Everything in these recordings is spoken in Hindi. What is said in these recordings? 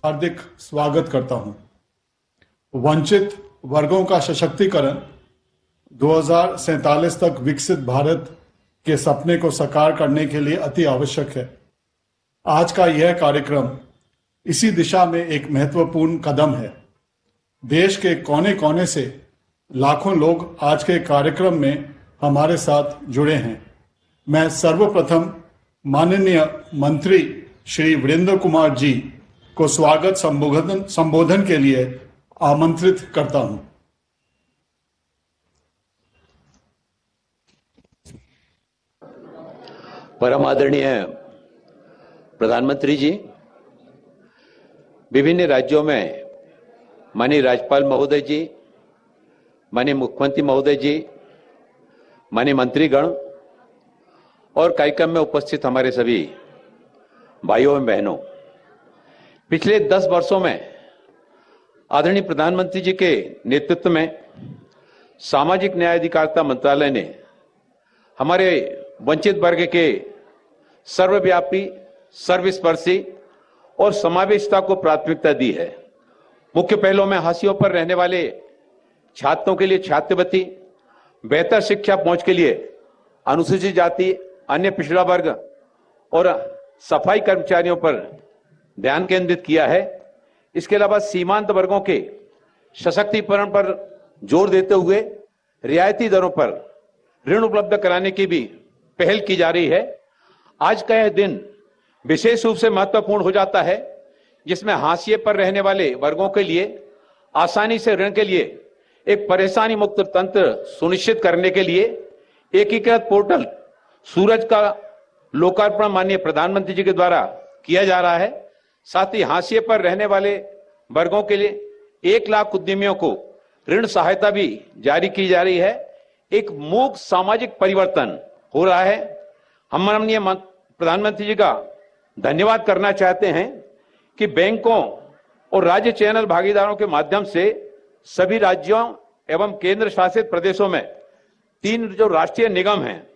हार्दिक स्वागत करता हूं। वंचित वर्गों का सशक्तिकरण 2047 तक विकसित भारत के सपने को साकार करने के लिए अति आवश्यक है। आज का यह कार्यक्रम इसी दिशा में एक महत्वपूर्ण कदम है। देश के कोने कोने से लाखों लोग आज के कार्यक्रम में हमारे साथ जुड़े हैं। मैं सर्वप्रथम माननीय मंत्री श्री वीरेंद्र कुमार जी को स्वागत संबोधन के लिए आमंत्रित करता हूं। परम आदरणीय प्रधानमंत्री जी, विभिन्न राज्यों में माननीय राज्यपाल महोदय जी, माननीय मुख्यमंत्री महोदय जी, माननीय मंत्रीगण और कार्यक्रम में उपस्थित हमारे सभी भाइयों एवं बहनों, पिछले 10 वर्षों में आदरणीय प्रधानमंत्री जी के नेतृत्व में सामाजिक न्याय अधिकारिता मंत्रालय ने हमारे वंचित वर्ग के सर्वव्यापी, सर्वस्पर्शी और समावेशिता को प्राथमिकता दी है। मुख्य पहलों में हाशियों पर रहने वाले छात्रों के लिए छात्रवृत्ति, बेहतर शिक्षा पहुंच के लिए अनुसूचित जाति, अन्य पिछड़ा वर्ग और सफाई कर्मचारियों पर ध्यान केंद्रित किया है। इसके अलावा सीमांत वर्गों के सशक्तिकरण पर जोर देते हुए रियायती दरों पर ऋण उपलब्ध कराने की भी पहल की जा रही है। आज का यह दिन विशेष रूप से महत्वपूर्ण हो जाता है, जिसमें हाशिए पर रहने वाले वर्गों के लिए आसानी से ऋण के लिए एक परेशानी मुक्त तंत्र सुनिश्चित करने के लिए एकीकृत पोर्टल सूरज का लोकार्पण माननीय प्रधानमंत्री जी के द्वारा किया जा रहा है। साथ ही हाशिए पर रहने वाले वर्गों के लिए 1 लाख उद्यमियों को ऋण सहायता भी जारी की जा रही है। एक मूक सामाजिक परिवर्तन हो रहा है। हम माननीय प्रधानमंत्री जी का धन्यवाद करना चाहते हैं कि बैंकों और राज्य चैनल भागीदारों के माध्यम से सभी राज्यों एवं केंद्र शासित प्रदेशों में 3 जो राष्ट्रीय निगम हैं,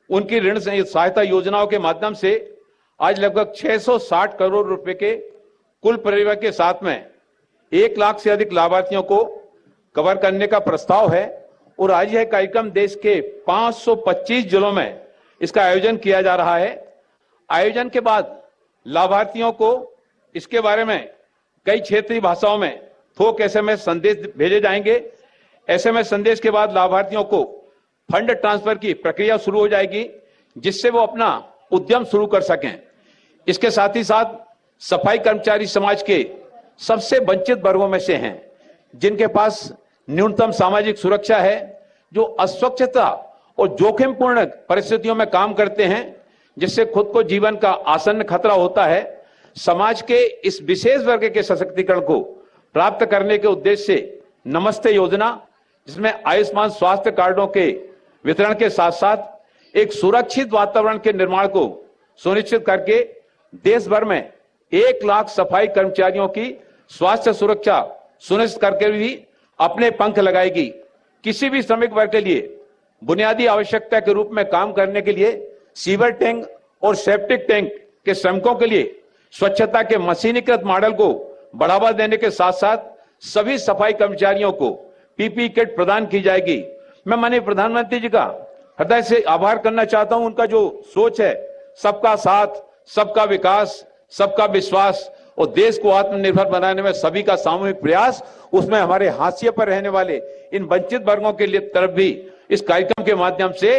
उनकी ऋण सहायता योजनाओं के माध्यम से आज लगभग 660 करोड़ रुपए के कुल परिव्यय के साथ में 1 लाख से अधिक लाभार्थियों को कवर करने का प्रस्ताव है। और आज यह कार्यक्रम देश के 525 जिलों में इसका आयोजन किया जा रहा है। आयोजन के बाद लाभार्थियों को इसके बारे में कई क्षेत्रीय भाषाओं में थोक एसएमएस संदेश भेजे जाएंगे। एसएमएस संदेश के बाद लाभार्थियों को फंड ट्रांसफर की प्रक्रिया शुरू हो जाएगी, जिससे वो अपना उद्यम शुरू कर सकें। इसके साथ ही साथ सफाई कर्मचारी समाज के सबसे वंचित वर्गों में से हैं, जिनके पास न्यूनतम सामाजिक सुरक्षा है, जो अस्वच्छता और जोखिमपूर्ण परिस्थितियों में काम करते हैं, जिससे खुद को जीवन का आसन्न खतरा होता है। समाज के इस विशेष वर्ग के सशक्तिकरण को प्राप्त करने के उद्देश्य से नमस्ते योजना, जिसमें आयुष्मान स्वास्थ्य कार्डों के वितरण के साथ साथ एक सुरक्षित वातावरण के निर्माण को सुनिश्चित करके देश भर में 1 लाख सफाई कर्मचारियों की स्वास्थ्य सुरक्षा सुनिश्चित करके भी अपने पंख लगाएगी। किसी भी श्रमिक वर्ग के लिए बुनियादी आवश्यकता के रूप में काम करने के लिए सीवर टैंक और सेप्टिक टैंक के श्रमिकों के लिए स्वच्छता के मशीनीकृत मॉडल को बढ़ावा देने के साथ साथ सभी सफाई कर्मचारियों को पीपीई किट प्रदान की जाएगी। मैं माननीय प्रधानमंत्री जी का हृदय से आभार करना चाहता हूं। उनका जो सोच है, सबका साथ, सबका विकास, सबका विश्वास और देश को आत्मनिर्भर बनाने में सभी का सामूहिक प्रयास, उसमें हमारे हाशिए पर रहने वाले इन वंचित वर्गों के लिए तरफ भी इस कार्यक्रम के माध्यम से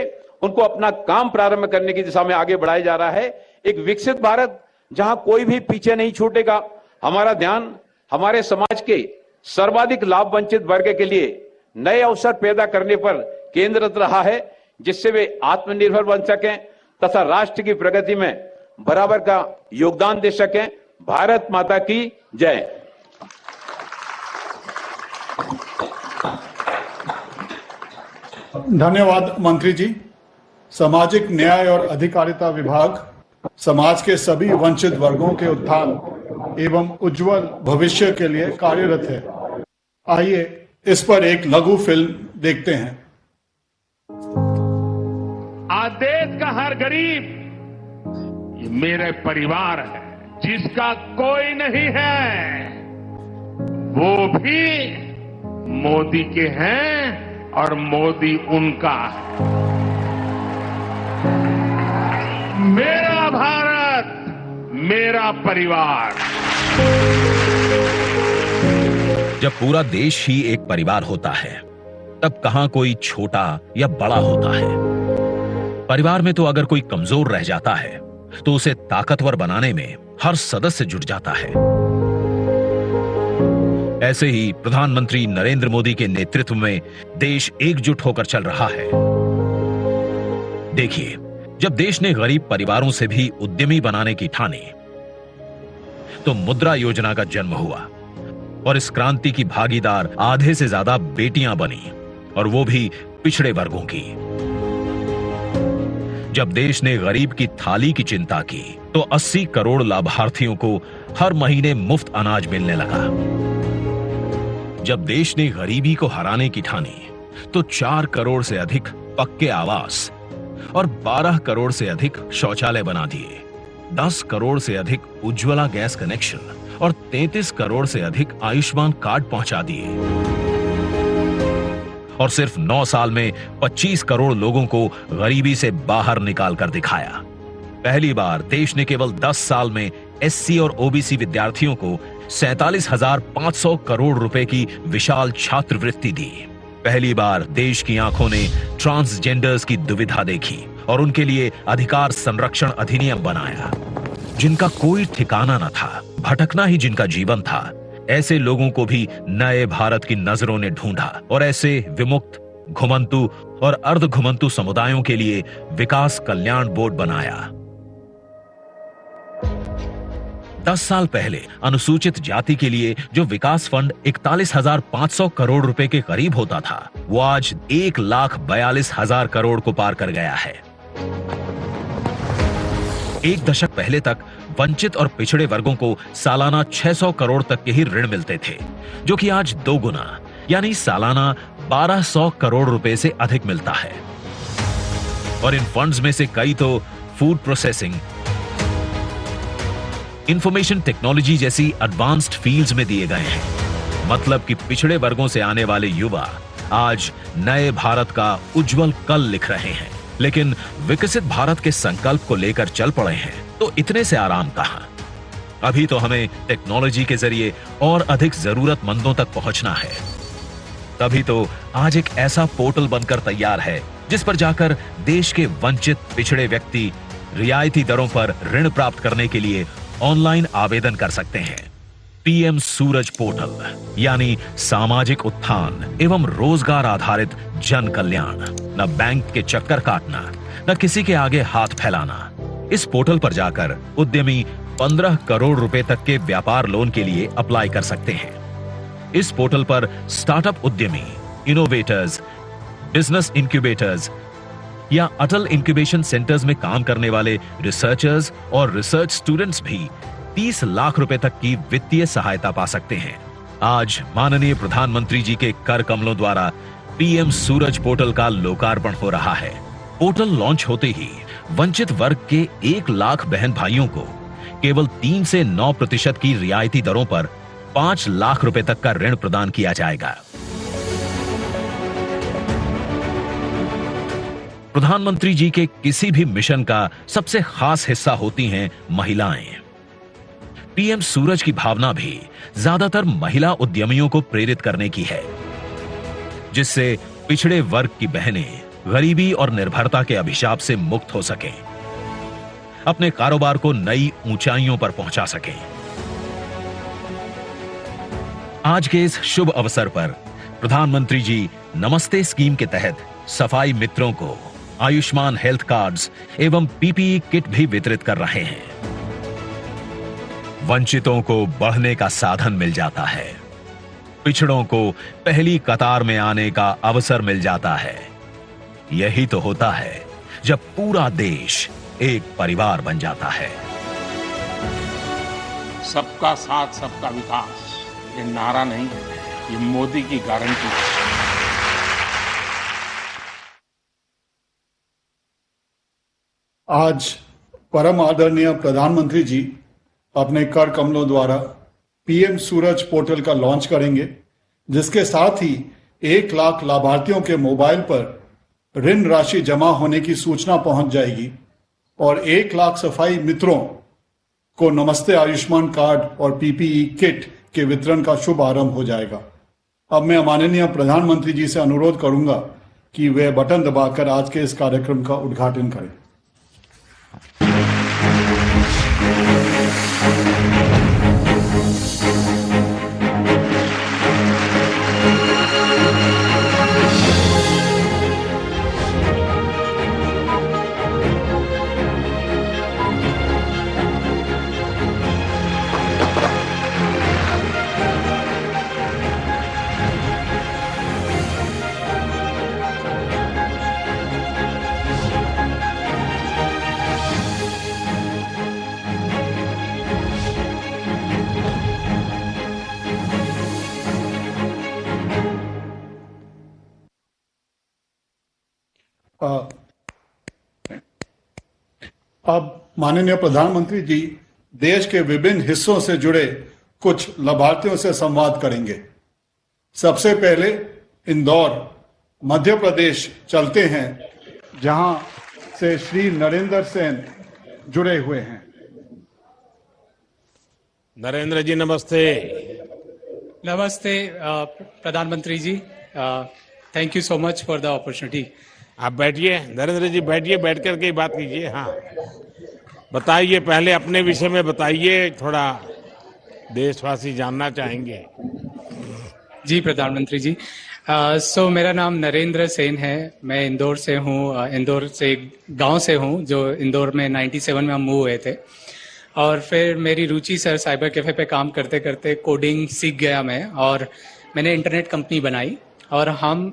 उनको अपना काम प्रारंभ करने की दिशा में आगे बढ़ाया जा रहा है। एक विकसित भारत जहां कोई भी पीछे नहीं छूटेगा। हमारा ध्यान हमारे समाज के सर्वाधिक लाभ वंचित वर्ग के लिए नए अवसर पैदा करने पर केंद्रित रहा है, जिससे वे आत्मनिर्भर बन सकें तथा राष्ट्र की प्रगति में बराबर का योगदान दे सकें। भारत माता की जय। धन्यवाद मंत्री जी। सामाजिक न्याय और अधिकारिता विभाग समाज के सभी वंचित वर्गों के उत्थान एवं उज्जवल भविष्य के लिए कार्यरत है। आइए इस पर एक लघु फिल्म देखते हैं। आज देश का हर गरीब ये मेरे परिवार है। जिसका कोई नहीं है वो भी मोदी के हैं और मोदी उनका है। मेरा भारत, मेरा परिवार। जब पूरा देश ही एक परिवार होता है, तब कहां कोई छोटा या बड़ा होता है। परिवार में तो अगर कोई कमजोर रह जाता है, तो उसे ताकतवर बनाने में हर सदस्य जुट जाता है। ऐसे ही प्रधानमंत्री नरेंद्र मोदी के नेतृत्व में देश एकजुट होकर चल रहा है। देखिए, जब देश ने गरीब परिवारों से भी उद्यमी बनाने की ठानी, तो मुद्रा योजना का जन्म हुआ और इस क्रांति की भागीदार आधे से ज्यादा बेटियां बनी, और वो भी पिछड़े वर्गों की। जब देश ने गरीब की थाली की चिंता की, तो 80 करोड़ लाभार्थियों को हर महीने मुफ्त अनाज मिलने लगा। जब देश ने गरीबी को हराने की ठानी, तो 4 करोड़ से अधिक पक्के आवास और 12 करोड़ से अधिक शौचालय बना दिए, 10 करोड़ से अधिक उज्ज्वला गैस कनेक्शन और 33 करोड़ से अधिक आयुष्मान कार्ड पहुंचा दिए, और सिर्फ 9 साल में 25 करोड़ लोगों को गरीबी से बाहर निकाल कर दिखाया। पहली बार देश ने केवल 10 साल में एससी और ओबीसी विद्यार्थियों को 47,500 करोड़ रुपए की विशाल छात्रवृत्ति दी। पहली बार देश की आंखों ने ट्रांसजेंडर्स की दुविधा देखी और उनके लिए अधिकार संरक्षण अधिनियम बनाया। जिनका कोई ठिकाना न था, भटकना ही जिनका जीवन था, ऐसे लोगों को भी नए भारत की नजरों ने ढूंढा और ऐसे विमुक्त, घुमंतु और अर्ध घुमंतु समुदायों के लिए विकास कल्याण बोर्ड बनाया। 10 साल पहले अनुसूचित जाति के लिए जो विकास फंड 41,500 करोड़ रुपए के करीब होता था, वो आज 1,42,000 करोड़ को पार कर गया है। एक दशक पहले तक वंचित और पिछड़े वर्गों को सालाना 600 करोड़ तक के ही ऋण मिलते थे, जो कि आज 2 गुना यानी सालाना 1,200 करोड़ रुपए से अधिक मिलता है। और इन फंड्स में से कई तो फूड प्रोसेसिंग, इंफॉर्मेशन टेक्नोलॉजी जैसी एडवांस्ड फील्ड्स में दिए गए हैं। मतलब कि पिछड़े वर्गों से आने वाले युवा आज नए भारत का उज्जवल कल लिख रहे हैं। लेकिन विकसित भारत के संकल्प को लेकर चल पड़े हैं, तो इतने से आराम कहां। अभी तो हमें टेक्नोलॉजी के जरिए और अधिक जरूरतमंदों तक पहुंचना है। तभी तो आज एक ऐसा पोर्टल बनकर तैयार है, जिस पर जाकर देश के वंचित पिछड़े व्यक्ति रियायती दरों पर ऋण प्राप्त करने के लिए ऑनलाइन आवेदन कर सकते हैं। पीएम सूरज पोर्टल, यानी सामाजिक उत्थान एवं रोजगार आधारित जन कल्याण। न बैंक के चक्कर काटना, न किसी के आगे हाथ फैलाना। इस पोर्टल पर जाकर उद्यमी 15 करोड़ रुपए तक के व्यापार लोन के लिए अप्लाई कर सकते हैं। इस पोर्टल पर स्टार्टअप उद्यमी, इनोवेटर्स, बिजनेस इंक्यूबेटर्स या अटल इंक्यूबेशन सेंटर्स में काम करने वाले रिसर्चर्स और रिसर्च स्टूडेंट्स भी 30 लाख रुपए तक की वित्तीय सहायता पा सकते हैं। आज माननीय प्रधानमंत्री जी के कर कमलों द्वारा पीएम सूरज पोर्टल का लोकार्पण हो रहा है। पोर्टल लॉन्च होते ही वंचित वर्ग के 1 लाख बहन भाइयों को केवल 3 से 9% की रियायती दरों पर 5 लाख रुपए तक का ऋण प्रदान किया जाएगा। प्रधानमंत्री जी के किसी भी मिशन का सबसे खास हिस्सा होती हैं महिलाएं। पीएम सूरज की भावना भी ज्यादातर महिला उद्यमियों को प्रेरित करने की है, जिससे पिछड़े वर्ग की बहनें गरीबी और निर्भरता के अभिशाप से मुक्त हो सकें, अपने कारोबार को नई ऊंचाइयों पर पहुंचा सकें। आज के इस शुभ अवसर पर प्रधानमंत्री जी नमस्ते स्कीम के तहत सफाई मित्रों को आयुष्मान हेल्थ कार्ड्स एवं पीपीई किट भी वितरित कर रहे हैं। वंचितों को बढ़ने का साधन मिल जाता है, पिछड़ों को पहली कतार में आने का अवसर मिल जाता है। यही तो होता है जब पूरा देश एक परिवार बन जाता है। सबका साथ, सबका विकास, ये नारा नहीं है, ये मोदी की गारंटी है। आज परम आदरणीय प्रधानमंत्री जी अपने कर कमलों द्वारा पीएम सूरज पोर्टल का लॉन्च करेंगे, जिसके साथ ही 1 लाख लाभार्थियों के मोबाइल पर ऋण राशि जमा होने की सूचना पहुंच जाएगी और 1 लाख सफाई मित्रों को नमस्ते आयुष्मान कार्ड और पीपीई किट के वितरण का शुभ आरंभ हो जाएगा। अब मैं माननीय प्रधानमंत्री जी से अनुरोध करूंगा कि वे बटन दबाकर आज के इस कार्यक्रम का उद्घाटन करें। अब माननीय प्रधानमंत्री जी देश के विभिन्न हिस्सों से जुड़े कुछ लाभार्थियों से संवाद करेंगे। सबसे पहले इंदौर, मध्य प्रदेश चलते हैं, जहां से श्री नरेंद्र सेन जुड़े हुए हैं। नरेंद्र जी नमस्ते। नमस्ते प्रधानमंत्री जी, thank you so much for the opportunity. आप बैठिए नरेंद्र जी, बैठिए, बैठ करके ही बात कीजिए। हाँ, बताइए, पहले अपने विषय में बताइए, थोड़ा देशवासी जानना चाहेंगे। जी प्रधानमंत्री जी, सो मेरा नाम नरेंद्र सेन है। मैं इंदौर से हूँ, इंदौर से गांव से हूँ, जो इंदौर में 97 में हम मूव हुए थे। और फिर मेरी रुचि सर साइबर कैफे पे काम करते करते कोडिंग सीख गया मैं, और मैंने इंटरनेट कंपनी बनाई। और हम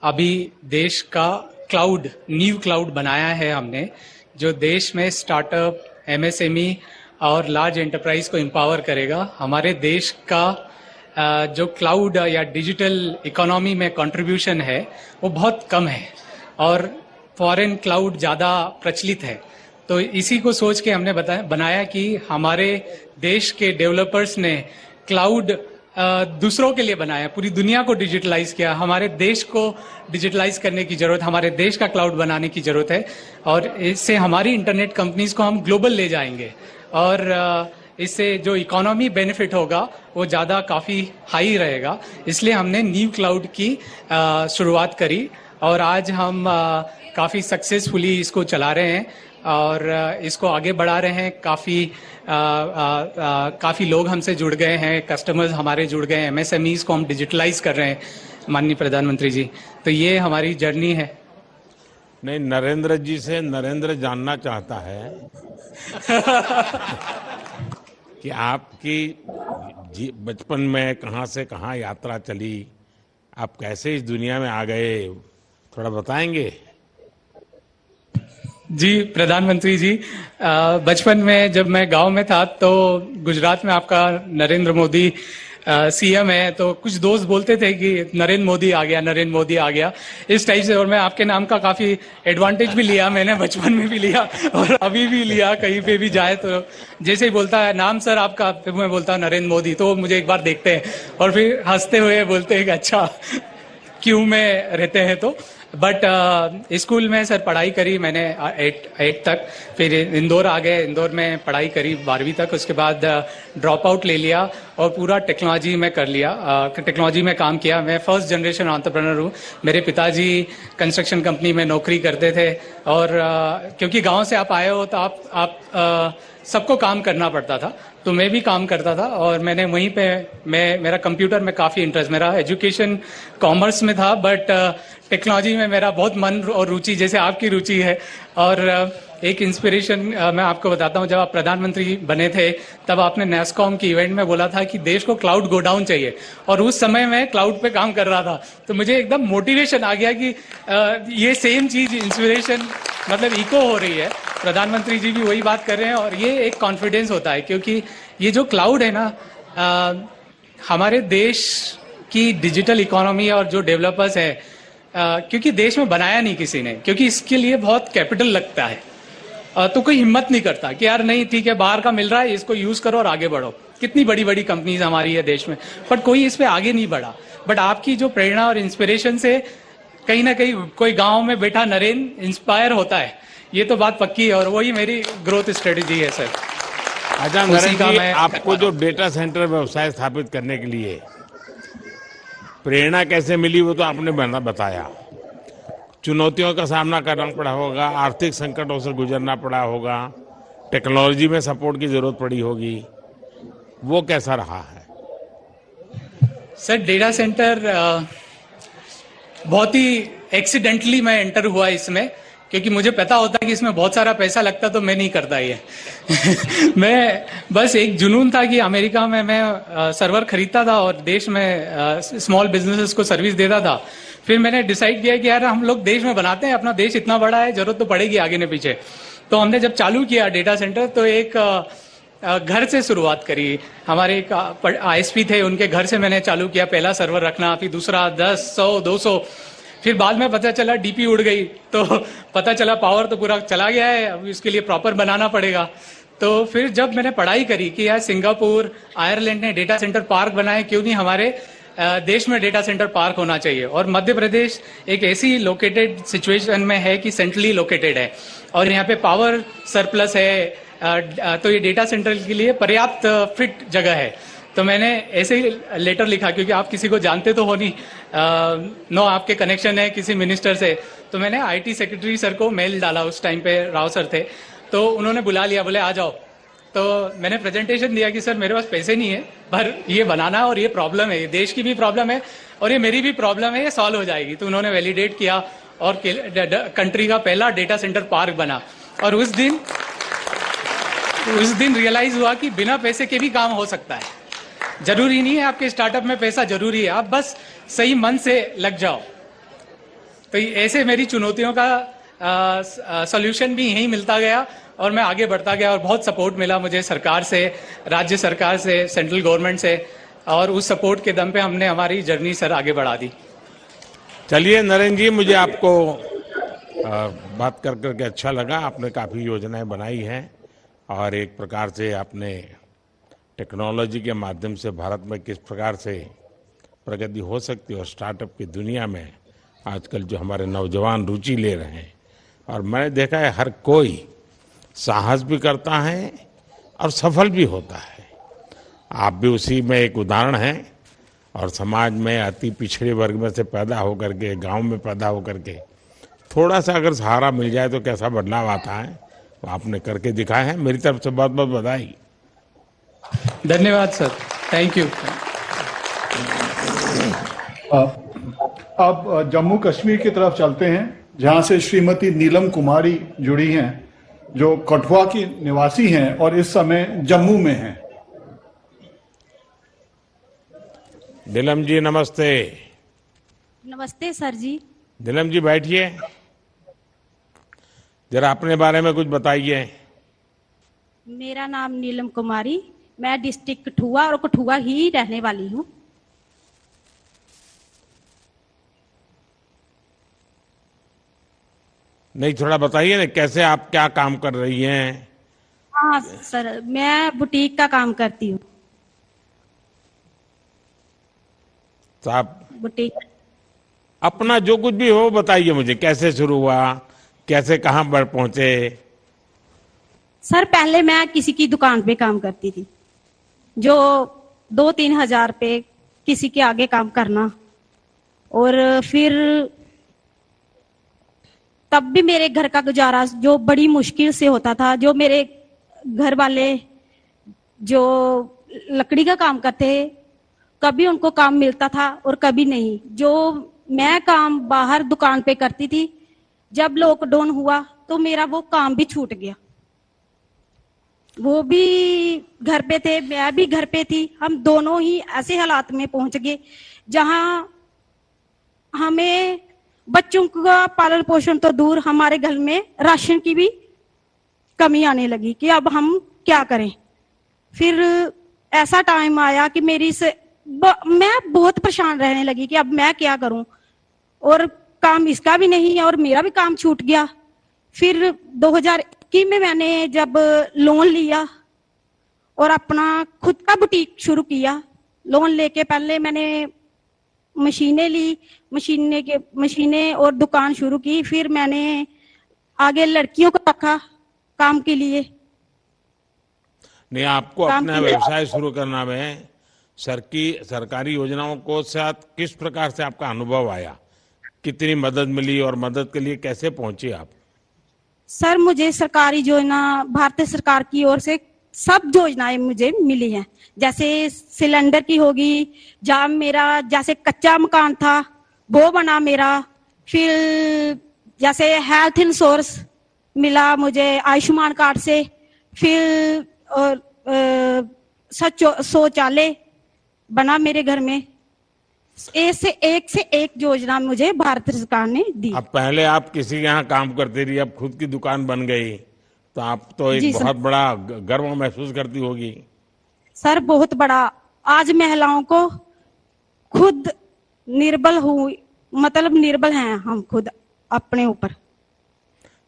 अभी देश का क्लाउड, न्यू क्लाउड बनाया है हमने, जो देश में स्टार्टअप, एमएसएमई और लार्ज एंटरप्राइज को एम्पावर करेगा। हमारे देश का जो क्लाउड या डिजिटल इकोनॉमी में कंट्रीब्यूशन है वो बहुत कम है, और फॉरेन क्लाउड ज़्यादा प्रचलित है। तो इसी को सोच के हमने बनाया कि हमारे देश के डेवलपर्स ने क्लाउड दूसरों के लिए बनाया, पूरी दुनिया को डिजिटलाइज किया। हमारे देश को डिजिटलाइज करने की जरूरत, हमारे देश का क्लाउड बनाने की जरूरत है, और इससे हमारी इंटरनेट कंपनीज को हम ग्लोबल ले जाएंगे, और इससे जो इकोनॉमी बेनिफिट होगा वो ज़्यादा काफ़ी हाई रहेगा। इसलिए हमने न्यू क्लाउड की शुरुआत करी, और आज हम काफ़ी सक्सेसफुली इसको चला रहे हैं और इसको आगे बढ़ा रहे हैं। काफ़ी लोग हमसे जुड़ गए हैं, कस्टमर्स हमारे जुड़ गए हैं, एमएसएमईज को हम डिजिटलाइज कर रहे हैं माननीय प्रधानमंत्री जी। तो ये हमारी जर्नी है। नहीं, नरेंद्र जी से नरेंद्र जानना चाहता है कि आपकी बचपन में कहाँ से कहाँ यात्रा चली, आप कैसे इस दुनिया में आ गए, थोड़ा बताएंगे? जी प्रधानमंत्री जी, बचपन में जब मैं गांव में था तो गुजरात में आपका नरेंद्र मोदी सीएम है, तो कुछ दोस्त बोलते थे कि नरेंद्र मोदी आ गया, नरेंद्र मोदी आ गया, इस टाइप से। और मैं आपके नाम का काफी एडवांटेज भी लिया, मैंने बचपन में भी लिया और अभी भी लिया। कहीं पे भी जाए तो जैसे ही बोलता है नाम सर आपका, फिर मैं बोलता हूँ नरेंद्र मोदी, तो मुझे एक बार देखते हैं और फिर हंसते हुए बोलते हैं कि अच्छा क्यों में रहते हैं। तो बट स्कूल में सर पढ़ाई करी मैंने 8 तक, फिर इंदौर आ गए, इंदौर में पढ़ाई करी 12वीं तक। उसके बाद ड्रॉप आउट ले लिया और पूरा टेक्नोलॉजी में कर लिया, टेक्नोलॉजी में काम किया। मैं फर्स्ट जनरेशन एंटरप्रेन्योर हूँ। मेरे पिताजी कंस्ट्रक्शन कंपनी में नौकरी करते थे, और क्योंकि गांव से आप आए हो तो आप सबको काम करना पड़ता था, तो मैं भी काम करता था। और मैंने वहीं पे मेरा कंप्यूटर में काफ़ी इंटरेस्ट, मेरा एजुकेशन कॉमर्स में था, बट टेक्नोलॉजी में मेरा बहुत मन और रुचि, जैसे आपकी रुचि है। और एक इंस्पिरेशन मैं आपको बताता हूँ, जब आप प्रधानमंत्री बने थे तब आपने नेस्कॉम की इवेंट में बोला था कि देश को क्लाउड गो डाउन चाहिए, और उस समय मैं क्लाउड पे काम कर रहा था। तो मुझे एकदम मोटिवेशन आ गया कि ये सेम चीज इंस्पिरेशन मतलब इको हो रही है, प्रधानमंत्री जी भी वही बात कर रहे हैं, और ये एक कॉन्फिडेंस होता है। क्योंकि ये जो क्लाउड है ना, हमारे देश की डिजिटल इकोनॉमी और जो डेवलपर्स है, क्योंकि देश में बनाया नहीं किसी ने, क्योंकि इसके लिए बहुत कैपिटल लगता है, तो कोई हिम्मत नहीं करता कि यार नहीं ठीक है बाहर का मिल रहा है इसको यूज करो और आगे बढ़ो। कितनी बड़ी बड़ी कंपनीज हमारी है देश में, पर कोई इस पे आगे नहीं बढ़ा। बट आपकी जो प्रेरणा और इंस्पिरेशन से कहीं ना कहीं कोई गांव में बैठा नरेंद्र इंस्पायर होता है, ये तो बात पक्की है और वही मेरी ग्रोथ स्ट्रेटेजी है सर। अच्छा नरेंद्र जी, आपको जो डेटा सेंटर व्यवसाय स्थापित करने के लिए प्रेरणा कैसे मिली वो तो आपने बताया। चुनौतियों का सामना करना पड़ा होगा, आर्थिक संकटों से गुजरना पड़ा होगा, टेक्नोलॉजी में सपोर्ट की जरूरत पड़ी होगी, वो कैसा रहा है? सर डेटा सेंटर बहुत ही एक्सीडेंटली मैं एंटर हुआ इसमें, क्योंकि मुझे पता होता है कि इसमें बहुत सारा पैसा लगता तो मैं नहीं करता ये मैं बस एक जुनून था कि अमेरिका में मैं सर्वर खरीदता था और देश में स्मॉल बिजनेसेस को सर्विस देता था। फिर मैंने डिसाइड किया कि यार हम लोग देश में बनाते हैं, अपना देश इतना बड़ा है, जरूरत तो पड़ेगी आगे न पीछे। तो हमने जब चालू किया डेटा सेंटर तो एक घर से शुरुआत करी। हमारे एक ISP थे, उनके घर से मैंने चालू किया पहला सर्वर रखना, फिर दूसरा 10, 100, 200। फिर बाद में पता चला DP उड़ गई, तो पता चला पावर तो पूरा चला गया है, अब इसके लिए प्रॉपर बनाना पड़ेगा। तो फिर जब मैंने पढ़ाई करी कि यार सिंगापुर, आयरलैंड ने डेटा सेंटर पार्क बनाए, क्यों नहीं हमारे देश में डेटा सेंटर पार्क होना चाहिए। और मध्य प्रदेश एक ऐसी लोकेटेड सिचुएशन में है कि सेंट्रली लोकेटेड है और यहाँ पे पावर सरप्लस है, तो ये डेटा सेंटर के लिए पर्याप्त फिट जगह है। तो मैंने ऐसे ही लेटर लिखा, क्योंकि आप किसी को जानते तो हो नहीं, नो आपके कनेक्शन है किसी मिनिस्टर से। तो मैंने IT सेक्रेटरी सर को मेल डाला, उस टाइम पे राव सर थे, तो उन्होंने बुला लिया, बोले आ जाओ। तो मैंने प्रेजेंटेशन दिया कि सर मेरे पास पैसे नहीं है, पर ये बनाना है और ये प्रॉब्लम है, ये देश की भी प्रॉब्लम है और ये मेरी भी प्रॉब्लम है, ये सॉल्व हो जाएगी। तो उन्होंने वैलिडेट किया और कंट्री का पहला डेटा सेंटर पार्क बना। और उस दिन रियलाइज हुआ कि बिना पैसे के भी काम हो सकता है। जरूरी नहीं है आपके स्टार्टअप में पैसा जरूरी है, आप बस सही मन से लग जाओ। तो ऐसे मेरी चुनौतियों का सॉल्यूशन भी यहीं मिलता गया और मैं आगे बढ़ता गया और बहुत सपोर्ट मिला मुझे सरकार से, राज्य सरकार से, सेंट्रल गवर्नमेंट से, और उस सपोर्ट के दम पे हमने हमारी जर्नी सर आगे बढ़ा दी। चलिए नरेंद्र जी, मुझे आपको बात कर करके अच्छा लगा। आपने काफ़ी योजनाएं बनाई हैं और एक प्रकार से आपने टेक्नोलॉजी के माध्यम से भारत में किस प्रकार से प्रगति हो सकती है और स्टार्टअप की दुनिया में आजकल जो हमारे नौजवान रुचि ले रहे हैं, और मैंने देखा है हर कोई साहस भी करता है और सफल भी होता है। आप भी उसी में एक उदाहरण हैं और समाज में अति पिछड़े वर्ग में से पैदा होकर के, गांव में पैदा होकर के थोड़ा सा अगर सहारा मिल जाए तो कैसा बदलाव आता है, वो आपने करके दिखाया है। मेरी तरफ से बहुत बहुत बधाई। धन्यवाद सर, थैंक यू। अब जम्मू कश्मीर की तरफ चलते हैं, जहां से श्रीमती नीलम कुमारी जुड़ी हैं, जो कठुआ की निवासी हैं और इस समय जम्मू में हैं। नीलम जी नमस्ते। नमस्ते सर जी। नीलम जी बैठिए, जरा अपने बारे में कुछ बताइए। मेरा नाम नीलम कुमारी, मैं डिस्ट्रिक्ट कठुआ और कठुआ ही रहने वाली हूँ। नहीं, थोड़ा बताइए ना कैसे आप क्या काम कर रही हैं। हाँ सर, मैं बुटीक का काम करती हूँ। तो आप बुटीक अपना जो कुछ भी हो बताइए मुझे, कैसे शुरू हुआ, कैसे कहाँ बढ़ पहुंचे। सर पहले मैं किसी की दुकान पे काम करती थी, जो 2-3 हजार पे किसी के आगे काम करना, और फिर तब भी मेरे घर का गुजारा जो बड़ी मुश्किल से होता था। जो मेरे घर वाले जो लकड़ी का काम करते, कभी उनको काम मिलता था और कभी नहीं। जो मैं काम बाहर दुकान पे करती थी, जब लॉकडाउन हुआ तो मेरा वो काम भी छूट गया। वो भी घर पे थे, मैं भी घर पे थी, हम दोनों ही ऐसे हालात में पहुंच गए जहां हमें बच्चों का पालन पोषण तो दूर, हमारे घर में राशन की भी कमी आने लगी कि अब हम क्या करें। फिर ऐसा टाइम आया कि मैं बहुत परेशान रहने लगी कि अब मैं क्या करूं, और काम इसका भी नहीं है और मेरा भी काम छूट गया। फिर 2021 21 में मैंने जब लोन लिया और अपना खुद का बुटीक शुरू किया, लोन लेके पहले मैंने मशीनें ली, मशीनें और दुकान शुरू की। फिर मैंने आगे लड़कियों को रखा काम के लिए। नहीं, आपको अपना व्यवसाय शुरू करना में सरकारी योजनाओं को साथ किस प्रकार से आपका अनुभव आया, कितनी मदद मिली और मदद के लिए कैसे पहुंचे आप? सर मुझे सरकारी योजना भारत सरकार की ओर से सब योजनाएं मुझे मिली हैं। जैसे सिलेंडर की होगी, जहाँ मेरा जैसे कच्चा मकान था वो बना मेरा। फिर जैसे हेल्थ इंश्योरेंस मिला मुझे आयुष्मान कार्ड से। फिर शौचालय बना मेरे घर में। एक से एक योजना मुझे भारत सरकार ने दी। अब पहले आप किसी के यहाँ काम करते रही, अब खुद की दुकान बन गई, तो आप तो एक बहुत बड़ा गर्व महसूस करती होगी। सर बहुत बड़ा। आज महिलाओं को खुद निर्बल हुई, मतलब निर्बल हैं हम खुद अपने ऊपर।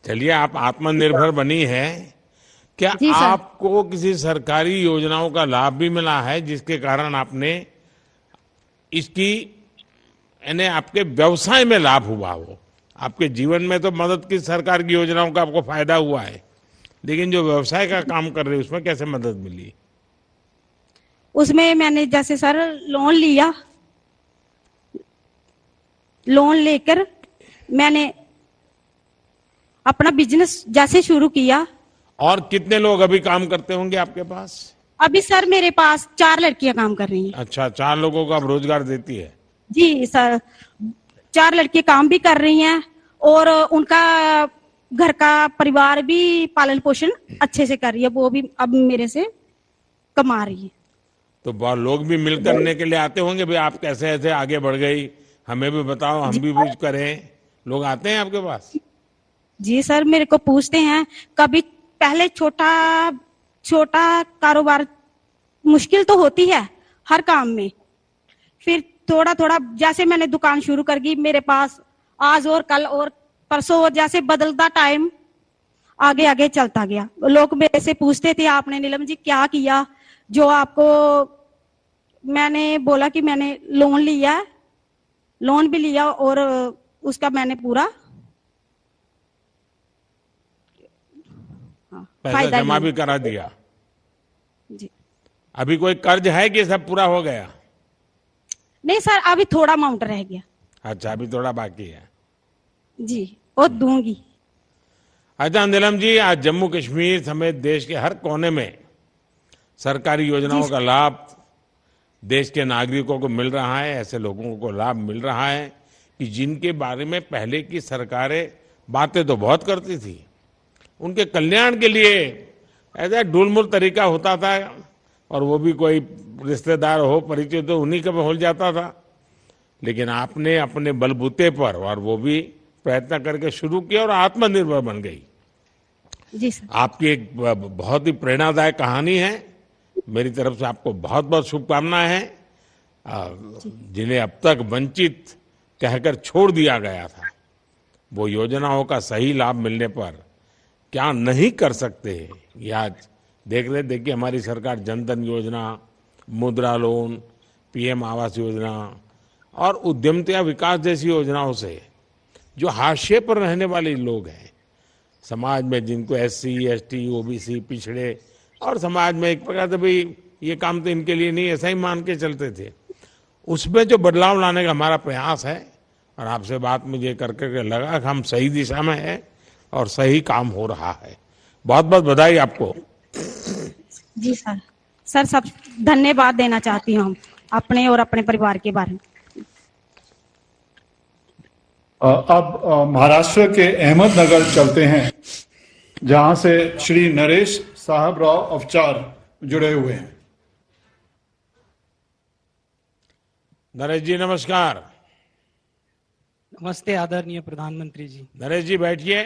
चलिए, आप आत्मनिर्भर बनी है। क्या आपको किसी सरकारी योजनाओं का लाभ भी मिला है जिसके कारण आपने इसकी यानी आपके व्यवसाय में लाभ हुआ हो? आपके जीवन में तो मदद की सरकार की योजनाओं का आपको फायदा हुआ है, लेकिन जो व्यवसाय का काम कर रहे हैं उसमें कैसे मदद मिली? उसमें मैंने जैसे सर लोन लिया, लोन लेकर मैंने अपना बिजनेस जैसे शुरू किया। और कितने लोग अभी काम करते होंगे आपके पास? अभी सर मेरे पास 4 लड़कियां काम कर रही हैं। अच्छा, 4 लोगों को आप रोजगार देती है? जी सर, 4 लड़कियां काम भी कर रही हैं और उनका घर का परिवार भी पालन पोषण अच्छे से कर रही है। वो भी अब मेरे से कमा रही है। तो बहुत लोग भी मिल करने के लिए आते होंगे, भाई आप कैसे ऐसे आगे बढ़ गई, हमें भी बताओ, हम भी कुछ करें। लोग आते हैं आपके पास? जी सर, मेरे को पूछते हैं। कभी पहले छोटा कारोबार मुश्किल तो होती है हर काम में। फिर थोड़ा थोड़ा जैसे मैंने दुकान शुरू कर दी, मेरे पास आज और कल और परसों और जैसे बदलता टाइम आगे आगे चलता गया। लोग मेरे से पूछते थे आपने नीलम जी क्या किया जो आपको। मैंने बोला कि मैंने लोन लिया, लोन भी लिया और उसका मैंने पूरा पैसा जमा भी करा दिया। जी। अभी कोई कर्ज है कि सब पूरा हो गया? नहीं सर, अभी थोड़ा अमाउंट रह गया। अच्छा, अभी थोड़ा बाकी है। जी, और दूंगी। अच्छा नीलम जी, आज जम्मू कश्मीर समेत देश के हर कोने में सरकारी योजनाओं का लाभ देश के नागरिकों को मिल रहा है। ऐसे लोगों को लाभ मिल रहा है कि जिनके बारे में पहले की सरकारें बातें तो बहुत करती थी, उनके कल्याण के लिए ऐसा ढूलमुल तरीका होता था और वो भी कोई रिश्तेदार हो, परिचय तो उन्हीं का हो जाता था। लेकिन आपने अपने बलबूते पर और वो भी प्रयत्न करके शुरू किया और आत्मनिर्भर बन गई। जी सर। आपकी एक बहुत ही प्रेरणादायक कहानी है। मेरी तरफ से आपको बहुत बहुत शुभकामनाएं हैं। जिन्हें अब तक वंचित कहकर छोड़ दिया गया था, वो योजनाओं का सही लाभ मिलने पर क्या नहीं कर सकते, ये आज देख रहे। देखिए, हमारी सरकार जनधन योजना, मुद्रा लोन, पीएम आवास योजना और उद्यमिता विकास जैसी योजनाओं से जो हाशिए पर रहने वाले लोग हैं समाज में, जिनको एससी, एसटी, ओबीसी, पिछड़े और समाज में एक प्रकार से भाई ये काम तो इनके लिए नहीं, ऐसा ही मान के चलते थे, उसमें जो बदलाव लाने का हमारा प्रयास है। और आपसे बात मुझे करके लगा कि हम सही दिशा में है और सही काम हो रहा है। बहुत बहुत बधाई आपको। जी सर। सर सब धन्यवाद देना चाहती हूँ हम अपने और अपने परिवार के बारे में। अब महाराष्ट्र के अहमदनगर चलते हैं, जहां से श्री नरेश साहबराव अवचार जुड़े हुए हैं। नरेश जी नमस्कार। नमस्ते आदरणीय प्रधानमंत्री जी। नरेश जी बैठिए।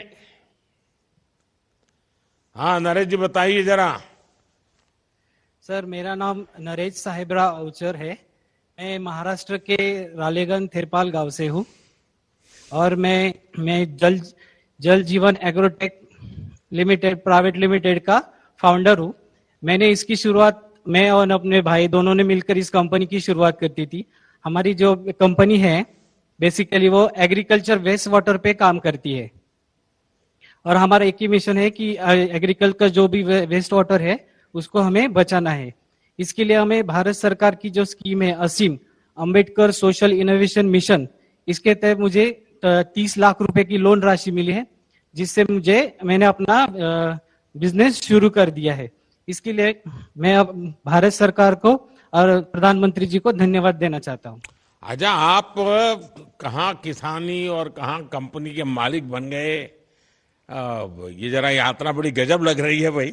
हाँ नरेश जी बताइए जरा। सर मेरा नाम नरेश साहेबराव अवचर है। मैं महाराष्ट्र के रालेगंज थिरपाल गांव से हूँ और मैं जल जीवन एग्रोटेक लिमिटेड प्राइवेट लिमिटेड का फाउंडर हूँ। मैंने इसकी शुरुआत मैं और अपने भाई दोनों ने मिलकर इस कंपनी की शुरुआत करती थी। हमारी जो कंपनी है बेसिकली वो एग्रीकल्चर वेस्ट वाटर पे काम करती है और हमारा एक ही मिशन है कि एग्रीकल्चर जो भी वेस्ट वाटर है उसको हमें बचाना है। इसके लिए हमें भारत सरकार की जो स्कीम है असीम अंबेडकर सोशल इनोवेशन मिशन, इसके तहत मुझे 30 लाख रुपए की लोन राशि मिली है, जिससे मैंने अपना बिजनेस शुरू कर दिया है। इसके लिए मैं अब भारत सरकार को और प्रधानमंत्री जी को धन्यवाद देना चाहता हूँ। अच्छा, आप कहाँ किसानी और कहाँ कंपनी के मालिक बन गए? ये जरा यात्रा बड़ी गजब लग रही है भाई।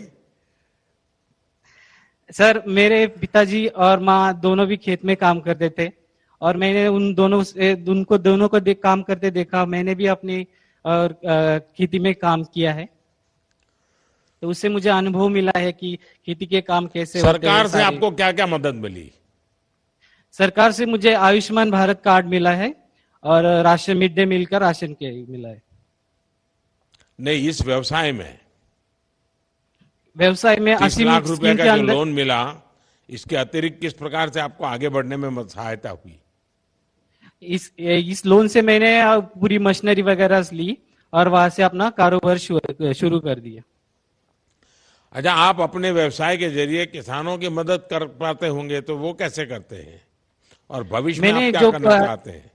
सर, मेरे पिताजी और माँ दोनों भी खेत में काम करते थे और मैंने उनको दोनों को काम करते देखा। मैंने भी अपनी खेती में काम किया है, तो उससे मुझे अनुभव मिला है कि खेती के काम कैसे होते हैं। सरकार से आपको क्या क्या मदद मिली? सरकार से मुझे आयुष्मान भारत कार्ड मिला है और राशन मिड डे मील का राशन के मिला है। नहीं, इस व्यवसाय में 30 असीम लाख रुपए स्कीम का के जो अंदर लोन मिला, इसके अतिरिक्त किस प्रकार से आपको आगे बढ़ने में सहायता हुई? इस लोन से मैंने पूरी मशीनरी वगैरह ली और वहां से अपना कारोबार शुरू कर दिया। अच्छा, आप अपने व्यवसाय के जरिए किसानों की मदद कर पाते होंगे, तो वो कैसे करते हैं और भविष्य में आप क्या करना चाहते हैं?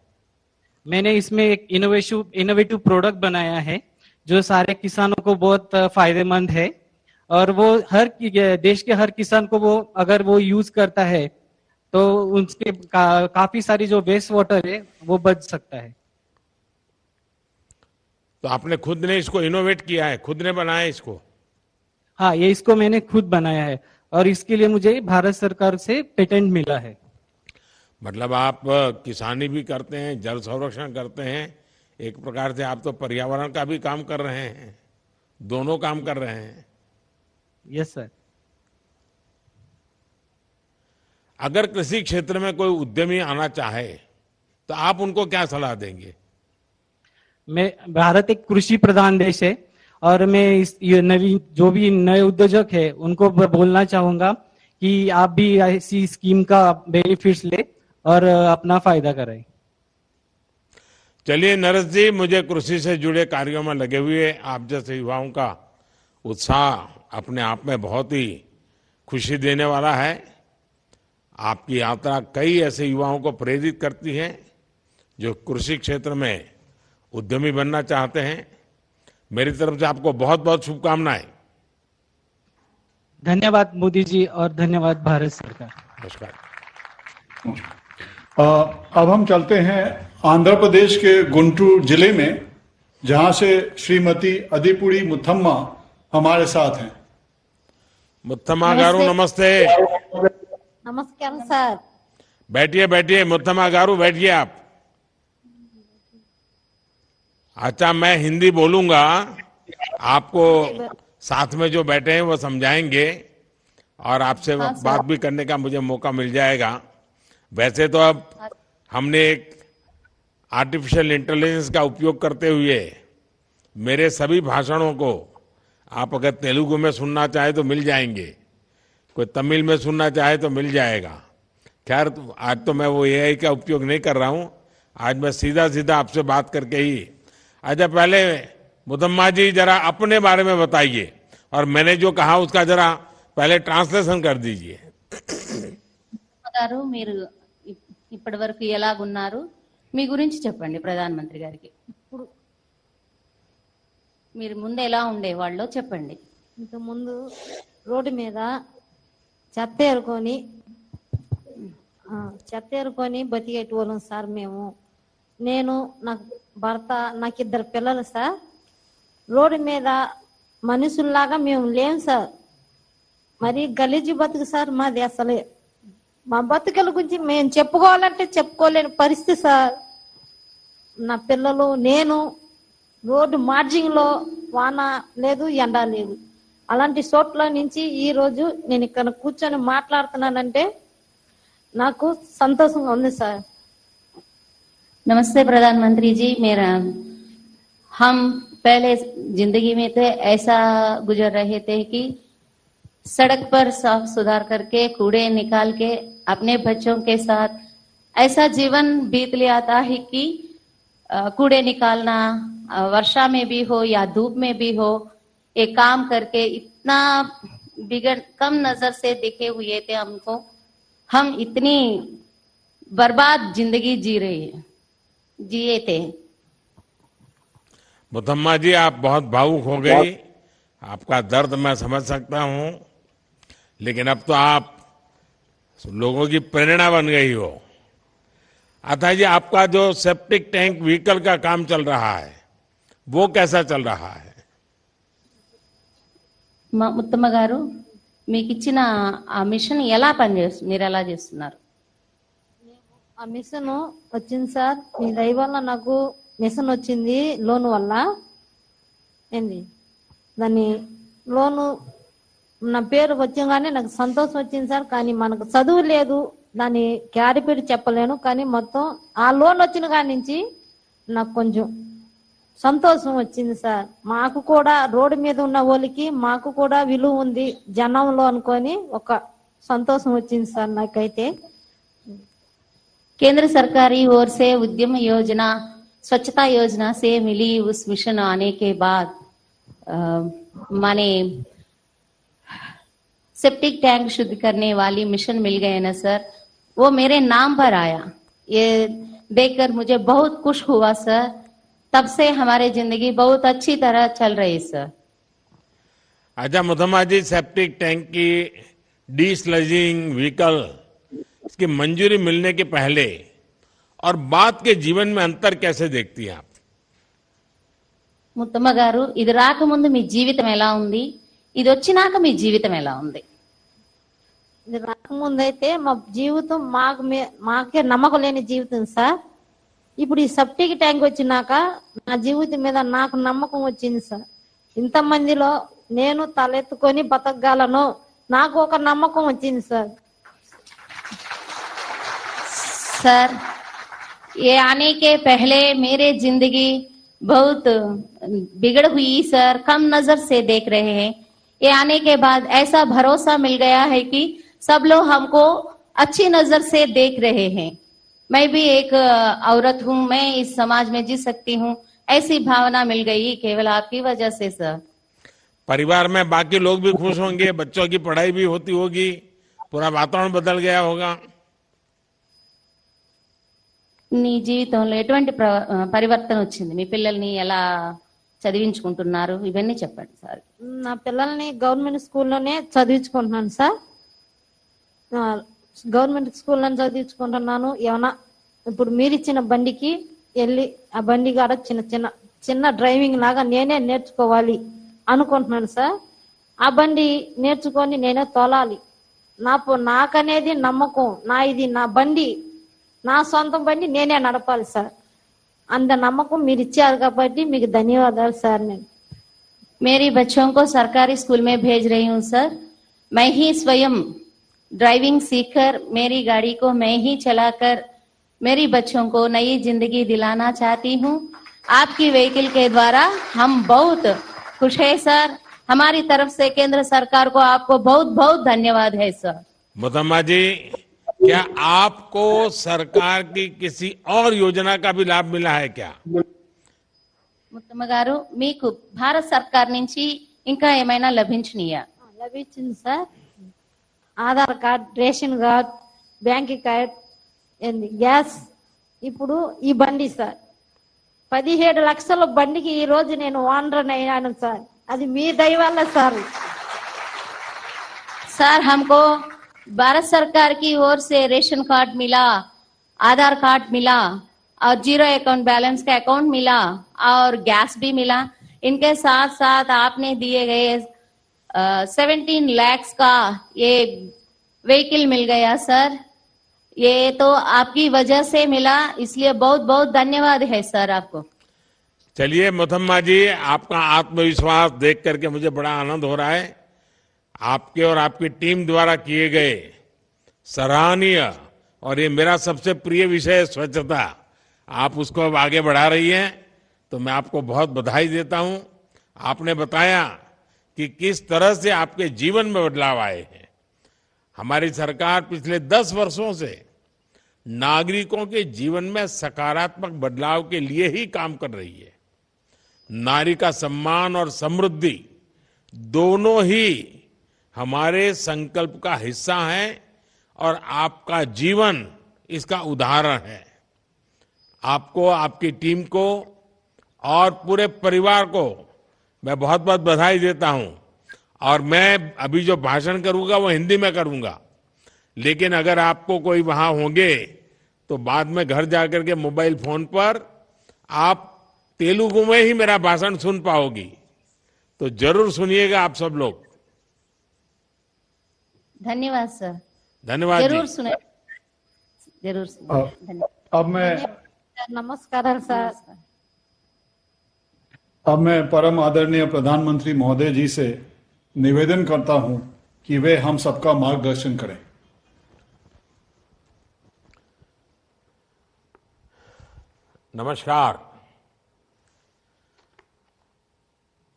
मैंने इसमें एक इनोवेटिव प्रोडक्ट बनाया है जो सारे किसानों को बहुत फायदेमंद है और वो देश के हर किसान को वो अगर वो यूज करता है तो उनके काफी सारी जो वेस्ट वाटर है वो बच सकता है। तो आपने खुद ने इसको इनोवेट किया है, खुद ने बनाया इसको? हाँ, ये इसको मैंने खुद बनाया है और इसके लिए मुझे भारत सरकार से पेटेंट मिला है। मतलब आप किसानी भी करते हैं, जल संरक्षण करते हैं, एक प्रकार से आप तो पर्यावरण का भी काम कर रहे हैं, दोनों काम कर रहे हैं। Yes sir. अगर कृषि क्षेत्र में कोई उद्यमी आना चाहे तो आप उनको क्या सलाह देंगे? भारत एक कृषि प्रधान देश है और मैं जो भी नए उद्योजक है उनको बोलना चाहूंगा कि आप भी ऐसी स्कीम का बेनिफिट्स ले और अपना फायदा करें। चलिए नरेश जी, मुझे कृषि से जुड़े कार्यों में लगे हुए आप जैसे युवाओं का उत्साह अपने आप में बहुत ही खुशी देने वाला है। आपकी यात्रा कई ऐसे युवाओं को प्रेरित करती है जो कृषि क्षेत्र में उद्यमी बनना चाहते हैं। मेरी तरफ से आपको बहुत बहुत शुभकामनाएं। धन्यवाद मोदी जी और धन्यवाद भारत सरकार। नमस्कार। अब हम चलते हैं आंध्र प्रदेश के गुंटूर जिले में, जहां से श्रीमती अदिपुड़ी मुथम्मा हमारे साथ हैं। मुथम्मा गारू नमस्ते। नमस्कार सर। बैठिए बैठिए मुथम्मा गारू, बैठिए आप। अच्छा, मैं हिंदी बोलूंगा, आपको साथ में जो बैठे हैं वो समझाएंगे और आपसे बात भी करने का मुझे मौका मिल जाएगा। वैसे तो अब हमने एक आर्टिफिशियल इंटेलिजेंस का उपयोग करते हुए मेरे सभी भाषणों को आप अगर तेलुगु में सुनना चाहे तो मिल जाएंगे, कोई तमिल में सुनना चाहे तो मिल जाएगा। खैर, आज तो मैं वो एआई का उपयोग नहीं कर रहा हूं, आज मैं सीधा सीधा आपसे बात करके ही। अच्छा, पहले मुथम्मा जी जरा अपने बारे में बताइए और मैंने जो कहा उसका जरा पहले ट्रांसलेशन कर दीजिए। గారు మీరు ఇప్పటి వరకు ఎలాగున్నారు మీ గురించి చెప్పండి ప్రధానమంత్రి గారికి. ఇప్పుడు మీరు ముందు ఎలా ఉండేవాళ్ళో చెప్పండి. ఇంత ముందు రోడ్డు మీద చెత్త ఏరుకొని బతికేటోళ్ళం సార్ మేము. నేను నాకు భర్త నాకు 2 పిల్లలు సార్. రోడ్డు మీద మనుషుల్లాగా మేము లేం సార్. మరి గలీజు బతుకు సార్ మాది. అసలే మా బతుకుల గురించి మేము చెప్పుకోవాలంటే చెప్పుకోలేని పరిస్థితి సార్. నా పిల్లలు నేను రోడ్డు మార్జింగ్ లో వాన లేదు ఎండ లేదు, అలాంటి చోట్ల నుంచి ఈ రోజు నేను ఇక్కడ కూర్చొని మాట్లాడుతున్నానంటే నాకు సంతోషంగా ఉంది సార్. नमस्ते प्रधानमंत्री जी, मेरा हम पहले जिंदगी में तो ऐसा गुजर रहे थे कि सड़क पर साफ सुधार करके कूड़े निकाल के अपने बच्चों के साथ ऐसा जीवन बीत लिया था है कि कूड़े निकालना वर्षा में भी हो या धूप में भी हो, ये काम करके इतना बिगड़ कम नजर से देखे हुए थे हमको। हम इतनी बर्बाद जिंदगी जिए थे। मुथम्मा जी, आप बहुत भावुक हो गई। आपका दर्द मैं समझ सकता हूं, लेकिन अब तो आप लोगों की प्रेरणा बन गई हो। अतः जी, आपका जो सेप्टिक टैंक व्हीकल का काम चल रहा है वो कैसा चल रहा है? ముత్తమ్మ గారు, మీకు ఇచ్చిన ఆ మిషన్ ఎలా పనిచేస్తుంది, మీరు ఎలా చేస్తున్నారు? ఆ మిషన్ వచ్చింది సార్, మీ దయ వల్ల నాకు మిషన్ వచ్చింది లోన్ వల్ల. ఏంది దాన్ని లోను నా పేరు వచ్చగానే నాకు సంతోషం వచ్చింది సార్. కానీ మనకు చదువు లేదు, దాన్ని క్యారిపేరు చెప్పలేను. కానీ మొత్తం ఆ లోన్ వచ్చిన కాడి నుంచి నాకు కొంచెం సంతోషం వచ్చింది సార్. మాకు కూడా రోడ్డు మీద ఉన్న వాళ్ళకి మాకు కూడా విలువ ఉంది జనంలో అనుకొని ఒక సంతోషం వచ్చింది సార్ నాకైతే. केंद्र सरकारी ओर से उद्यम योजना, स्वच्छता योजना से मिली उस मिशन आने के बाद माने सेप्टिक टैंक शुद्ध करने वाली मिशन मिल गए ना सर, वो मेरे नाम पर आया। ये देखकर मुझे बहुत खुश हुआ सर। तब से हमारी जिंदगी बहुत अच्छी तरह चल रही सर। अच्छा मुथम्मा जी, सेप्टिक टैंक की डीस्लजिंग व्हीकल इसकी मंजूरी मिलने के पहले और बाद के जीवन में अंतर कैसे देखती हैं आप? ముత్తమ్మ గారు, ఇది రాకముందు మీ జీవితం ఎలా ఉంది, ఇది వచ్చినాక మీ జీవితం ఎలా ఉంది? ఇది రాకముందైతే మా జీవితం మాకే నమ్మకం లేని జీవితం సార్. ఇప్పుడు ఈ సెప్టిక్ ట్యాంక్ వచ్చినాక నా జీవితం మీద నాకు నమ్మకం వచ్చింది సార్. ఇంతమందిలో నేను తలెత్తుకొని బతకగలను, నాకు ఒక నమ్మకం వచ్చింది సార్. सर, ये आने के पहले मेरे जिंदगी बहुत बिगड़ हुई सर, कम नजर से देख रहे हैं। ये आने के बाद ऐसा भरोसा मिल गया है कि सब लोग हमको अच्छी नजर से देख रहे हैं। मैं भी एक औरत हूँ, मैं इस समाज में जी सकती हूँ, ऐसी भावना मिल गई केवल आपकी वजह से सर। परिवार में बाकी लोग भी खुश होंगे, बच्चों की पढ़ाई भी होती होगी, पूरा वातावरण बदल गया होगा। నీ జీవితంలో ఎటువంటి పరివర్తన వచ్చింది, మీ పిల్లల్ని ఎలా చదివించుకుంటున్నారు, ఇవన్నీ చెప్పండి సార్. నా పిల్లల్ని గవర్నమెంట్ స్కూల్లోనే చదివించుకుంటున్నాను సార్. గవర్నమెంట్ స్కూల్లోనే చదివించుకుంటున్నాను. ఏమన్నా ఇప్పుడు మీరు ఇచ్చిన బండికి వెళ్ళి ఆ బండి కాడ చిన్న డ్రైవింగ్ లాగా నేనే నేర్చుకోవాలి అనుకుంటున్నాను సార్. ఆ బండి నేర్చుకొని నేనే తోలాలి. నాకనేది నమ్మకం, ఇది నా బండి, నా సొంత బండి నేనే నడపాలి సార్. అంత నమ్మకం మీరు ఇచ్చారు కాబట్టి మీకు ధన్యవాదాలు సార్. నేను मेरी बच्चों को सरकारी स्कूल में भेज रही हूँ सर। मैं ही स्वयं ड्राइविंग सीखकर मेरी गाड़ी को मैं ही चलाकर मेरी बच्चों को नई जिंदगी दिलाना चाहती हूँ। आपकी व्हीकल के द्वारा हम बहुत खुश है सर। हमारी तरफ से केंद्र सरकार को आपको बहुत बहुत धन्यवाद है सर। मुथम्मा जी, क्या आपको सरकार की किसी और योजना का भी लाभ मिला है क्या? ముత్తమ్మ గారు, మీకు భారత సర్కార్ నుంచి ఇంకా ఏమైనా లభించినాయా? లభించింది sir. Aadhaar card, ration card, bank card, gas. ఇప్పుడు ఈ బండి సార్ 17 లక్షల బండికి ఈ రోజు నేను ఓనర్ అయ్యాను సార్. అది మీ దయ వల్ల సార్. सर, हमको भारत सरकार की ओर से रेशन कार्ड मिला, आधार कार्ड मिला और जीरो अकाउंट बैलेंस का अकाउंट मिला और गैस भी मिला। इनके साथ साथ आपने दिए गए 17 लाख का ये व्हीकल मिल गया सर। ये तो आपकी वजह से मिला, इसलिए बहुत बहुत धन्यवाद है सर आपको। चलिए मुथम्मा जी, आपका आत्मविश्वास देख करके मुझे बड़ा आनंद हो रहा है। आपके और आपकी टीम द्वारा किए गए सराहनीय और ये मेरा सबसे प्रिय विषय स्वच्छता, आप उसको अब आगे बढ़ा रही हैं, तो मैं आपको बहुत बधाई देता हूं। आपने बताया कि किस तरह से आपके जीवन में बदलाव आए हैं। हमारी सरकार पिछले 10 वर्षों से नागरिकों के जीवन में सकारात्मक बदलाव के लिए ही काम कर रही है। नारी का सम्मान और समृद्धि दोनों ही हमारे संकल्प का हिस्सा है और आपका जीवन इसका उदाहरण है। आपको, आपकी टीम को और पूरे परिवार को मैं बहुत बहुत बधाई देता हूं। और मैं अभी जो भाषण करूंगा वो हिंदी में करूंगा, लेकिन अगर आपको कोई वहां होंगे तो बाद में घर जाकर के मोबाइल फोन पर आप तेलुगु में ही मेरा भाषण सुन पाओगी, तो जरूर सुनिएगा आप सब लोग। धन्यवाद सर। धन्यवाद जरूर जी। सुने, जरूर सुने। धन्यवाद। अब मैं नमस्कार सर। अब मैं परम आदरणीय प्रधानमंत्री महोदय जी से निवेदन करता हूं कि वे हम सबका मार्गदर्शन करें। नमस्कार।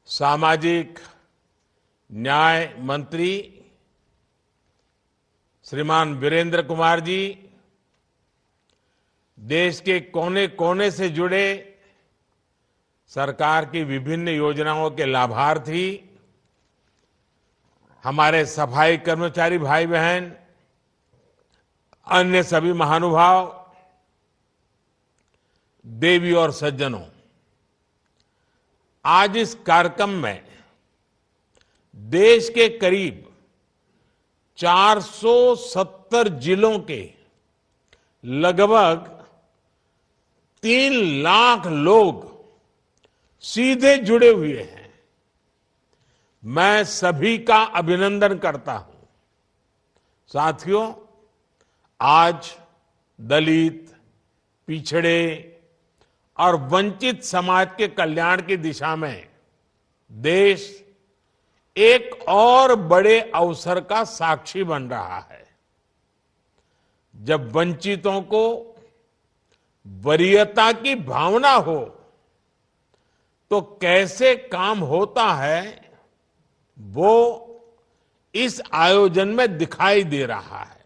सामाजिक न्याय मंत्री श्रीमान वीरेंद्र कुमार जी, देश के कोने कोने से जुड़े सरकार की विभिन्न योजनाओं के लाभार्थी, हमारे सफाई कर्मचारी भाई बहन, अन्य सभी महानुभाव, देवी और सज्जनों, आज इस कार्यक्रम में देश के करीब 470 जिलों के लगभग 3 लाख लोग सीधे जुड़े हुए हैं। मैं सभी का अभिनंदन करता हूं। साथियों, आज दलित, पिछड़े और वंचित समाज के कल्याण की दिशा में देश एक और बड़े अवसर का साक्षी बन रहा है। जब वंचितों को वरीयता की भावना हो तो कैसे काम होता है, वो इस आयोजन में दिखाई दे रहा है।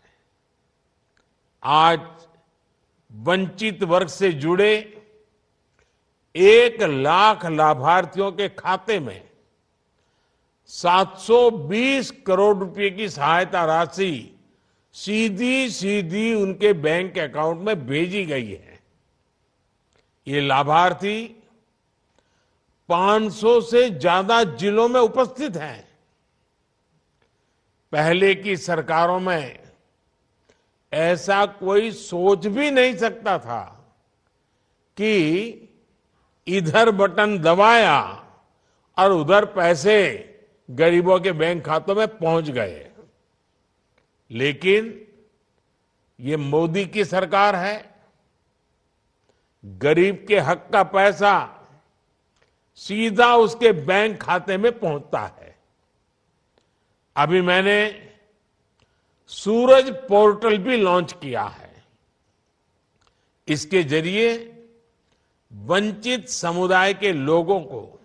आज वंचित वर्ग से जुड़े 1 लाख लाभार्थियों के खाते में 720 करोड़ रुपए की सहायता राशि सीधी उनके बैंक अकाउंट में भेजी गई है। ये लाभार्थी 500 से ज्यादा जिलों में उपस्थित हैं। पहले की सरकारों में ऐसा कोई सोच भी नहीं सकता था कि इधर बटन दबाया और उधर पैसे गरीबों के बैंक खातों में पहुंच गए। लेकिन ये मोदी की सरकार है। गरीब के हक का पैसा सीधा उसके बैंक खाते में पहुंचता है। अभी मैंने सूरज पोर्टल भी लॉन्च किया है। इसके जरिए वंचित समुदाय के लोगों को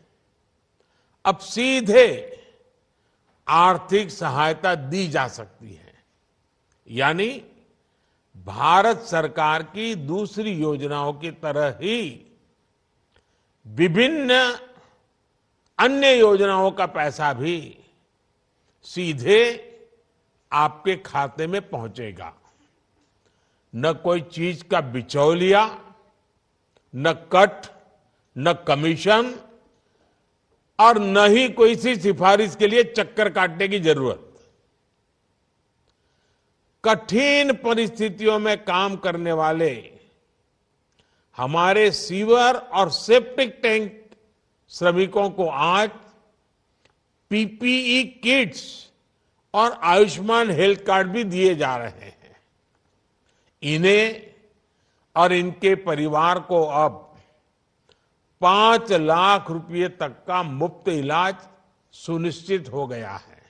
अब सीधे आर्थिक सहायता दी जा सकती है। यानी भारत सरकार की दूसरी योजनाओं की तरह ही विभिन्न अन्य योजनाओं का पैसा भी सीधे आपके खाते में पहुंचेगा। न कोई चीज का बिचौलिया, न कट, न कमीशन और न ही कोई सी सिफारिश के लिए चक्कर काटने की जरूरत। कठिन परिस्थितियों में काम करने वाले हमारे सीवर और सेप्टिक टैंक श्रमिकों को आज पीपीई किट्स और आयुष्मान हेल्थ कार्ड भी दिए जा रहे हैं। इन्हें और इनके परिवार को अब 5 लाख रुपए तक का मुफ्त इलाज सुनिश्चित हो गया है।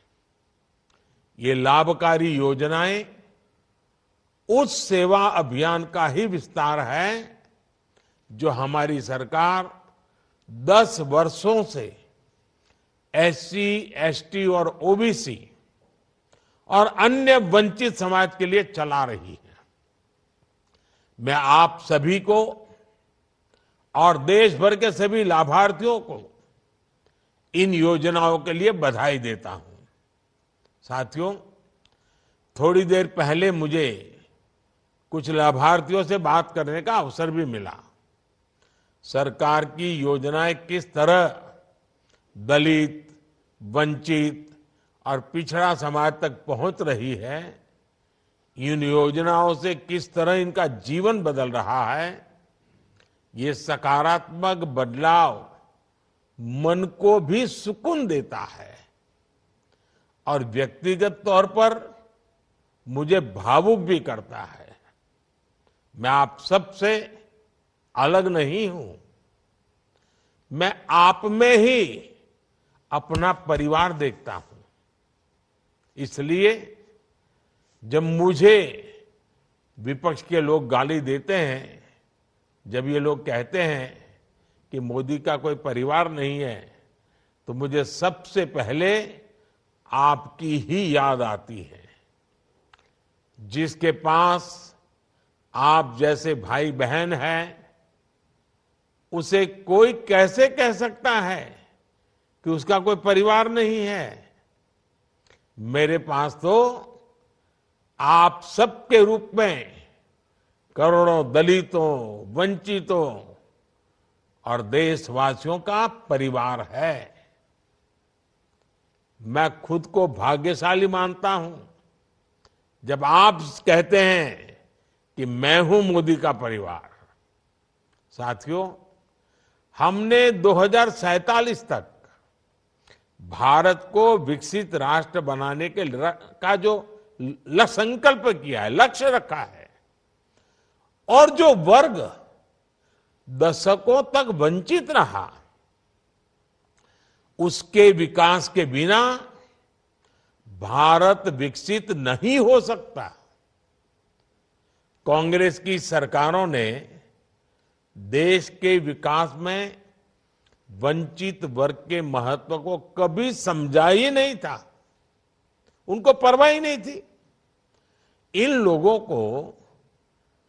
ये लाभकारी योजनाएं उस सेवा अभियान का ही विस्तार है जो हमारी सरकार 10 वर्षों से एससी, एसटी और ओबीसी और अन्य वंचित समाज के लिए चला रही है। मैं आप सभी को और देश भर के सभी लाभार्थियों को इन योजनाओं के लिए बधाई देता हूं। साथियों, थोड़ी देर पहले मुझे कुछ लाभार्थियों से बात करने का अवसर भी मिला। सरकार की योजनाएं किस तरह दलित, वंचित और पिछड़ा समाज तक पहुंच रही है, इन योजनाओं से किस तरह इनका जीवन बदल रहा है, ये सकारात्मक बदलाव मन को भी सुकून देता है और व्यक्तिगत तौर पर मुझे भावुक भी करता है। मैं आप सबसे अलग नहीं हूं। मैं आप में ही अपना परिवार देखता हूं। इसलिए जब मुझे विपक्ष के लोग गाली देते हैं, जब ये लोग कहते हैं कि मोदी का कोई परिवार नहीं है, तो मुझे सबसे पहले आपकी ही याद आती है। जिसके पास आप जैसे भाई बहन हैं, उसे कोई कैसे कह सकता है कि उसका कोई परिवार नहीं है। मेरे पास तो आप सबके रूप में करोड़ों दलितों, वंचितों और देशवासियों का परिवार है। मैं खुद को भाग्यशाली मानता हूं जब आप कहते हैं कि मैं हूं मोदी का परिवार। साथियों, हमने 2047 तक भारत को विकसित राष्ट्र बनाने के का जो संकल्प किया है, लक्ष्य रखा है, और जो वर्ग दशकों तक वंचित रहा, उसके विकास के बिना भारत विकसित नहीं हो सकता। कांग्रेस की सरकारों ने देश के विकास में वंचित वर्ग के महत्व को कभी समझा ही नहीं था। उनको परवाह ही नहीं थी। इन लोगों को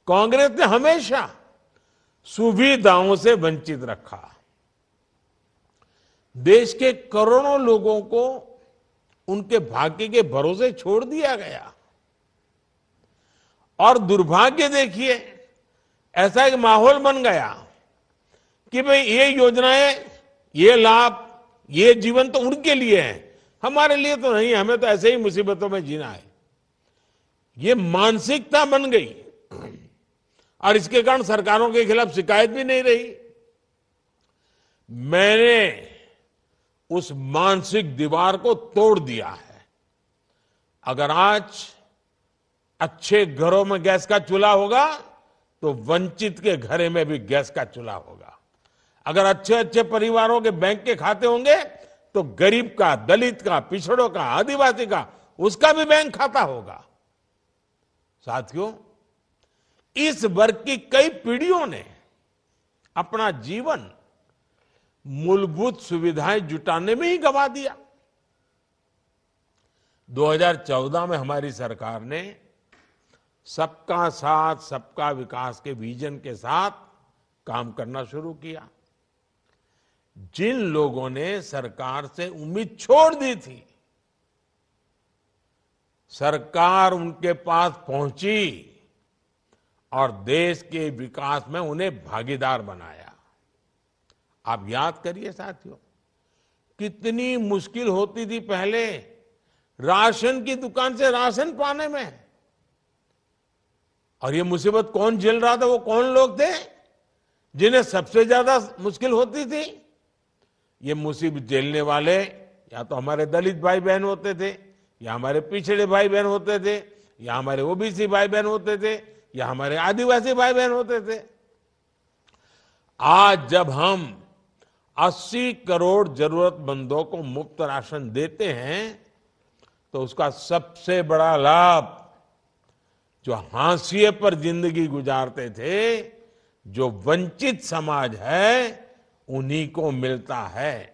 कांग्रेस ने हमेशा सुविधाओं से वंचित रखा। देश के करोड़ों लोगों को उनके भाग्य के भरोसे छोड़ दिया गया। और दुर्भाग्य देखिए, ऐसा एक माहौल बन गया कि भाई ये योजनाएं, ये लाभ, ये जीवन तो उनके लिए है, हमारे लिए तो नहीं, हमें तो ऐसे ही मुसीबतों में जीना है। ये मानसिकता बन गई और इसके कारण सरकारों के खिलाफ शिकायत भी नहीं रही। मैंने उस मानसिक दीवार को तोड़ दिया है। अगर आज अच्छे घरों में गैस का चूल्हा होगा तो वंचित के घरे में भी गैस का चूल्हा होगा। अगर अच्छे अच्छे परिवारों के बैंक के खाते होंगे तो गरीब का, दलित का, पिछड़ों का, आदिवासी का, उसका भी बैंक खाता होगा। साथियों, इस वर्ग की कई पीढ़ियों ने अपना जीवन मूलभूत सुविधाएं जुटाने में ही गंवा दिया। 2014 में हमारी सरकार ने सबका साथ, सबका विकास के विजन के साथ काम करना शुरू किया। जिन लोगों ने सरकार से उम्मीद छोड़ दी थी, सरकार उनके पास पहुंची और देश के विकास में उन्हें भागीदार बनाया। आप याद करिए साथियों, कितनी मुश्किल होती थी पहले राशन की दुकान से राशन पाने में। और ये मुसीबत कौन झेल रहा था? वो कौन लोग थे जिन्हें सबसे ज्यादा मुश्किल होती थी? ये मुसीबत झेलने वाले या तो हमारे दलित भाई बहन होते थे, या हमारे पिछड़े भाई बहन होते थे, या हमारे ओबीसी भाई बहन होते थे, या हमारे आदिवासी भाई बहन होते थे। आज जब हम 80 करोड़ जरूरतमंदों को मुफ्त राशन देते हैं तो उसका सबसे बड़ा लाभ जो हाशिए पर जिंदगी गुजारते थे, जो वंचित समाज है, उन्हीं को मिलता है।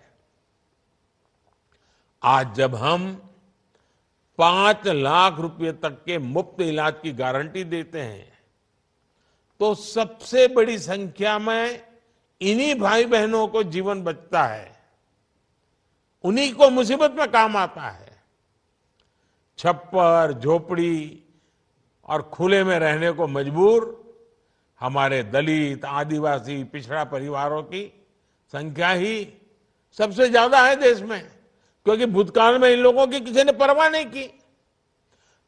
आज जब हम 5 लाख रुपए तक के मुफ्त इलाज की गारंटी देते हैं, तो सबसे बड़ी संख्या में इन्हीं भाई बहनों को जीवन बचता है, उन्हीं को मुसीबत में काम आता है। छप्पर, झोपड़ी और खुले में रहने को मजबूर हमारे दलित, आदिवासी, पिछड़ा परिवारों की संख्या ही सबसे ज्यादा है देश में, क्योंकि भूतकाल में इन लोगों की किसी ने परवाह नहीं की।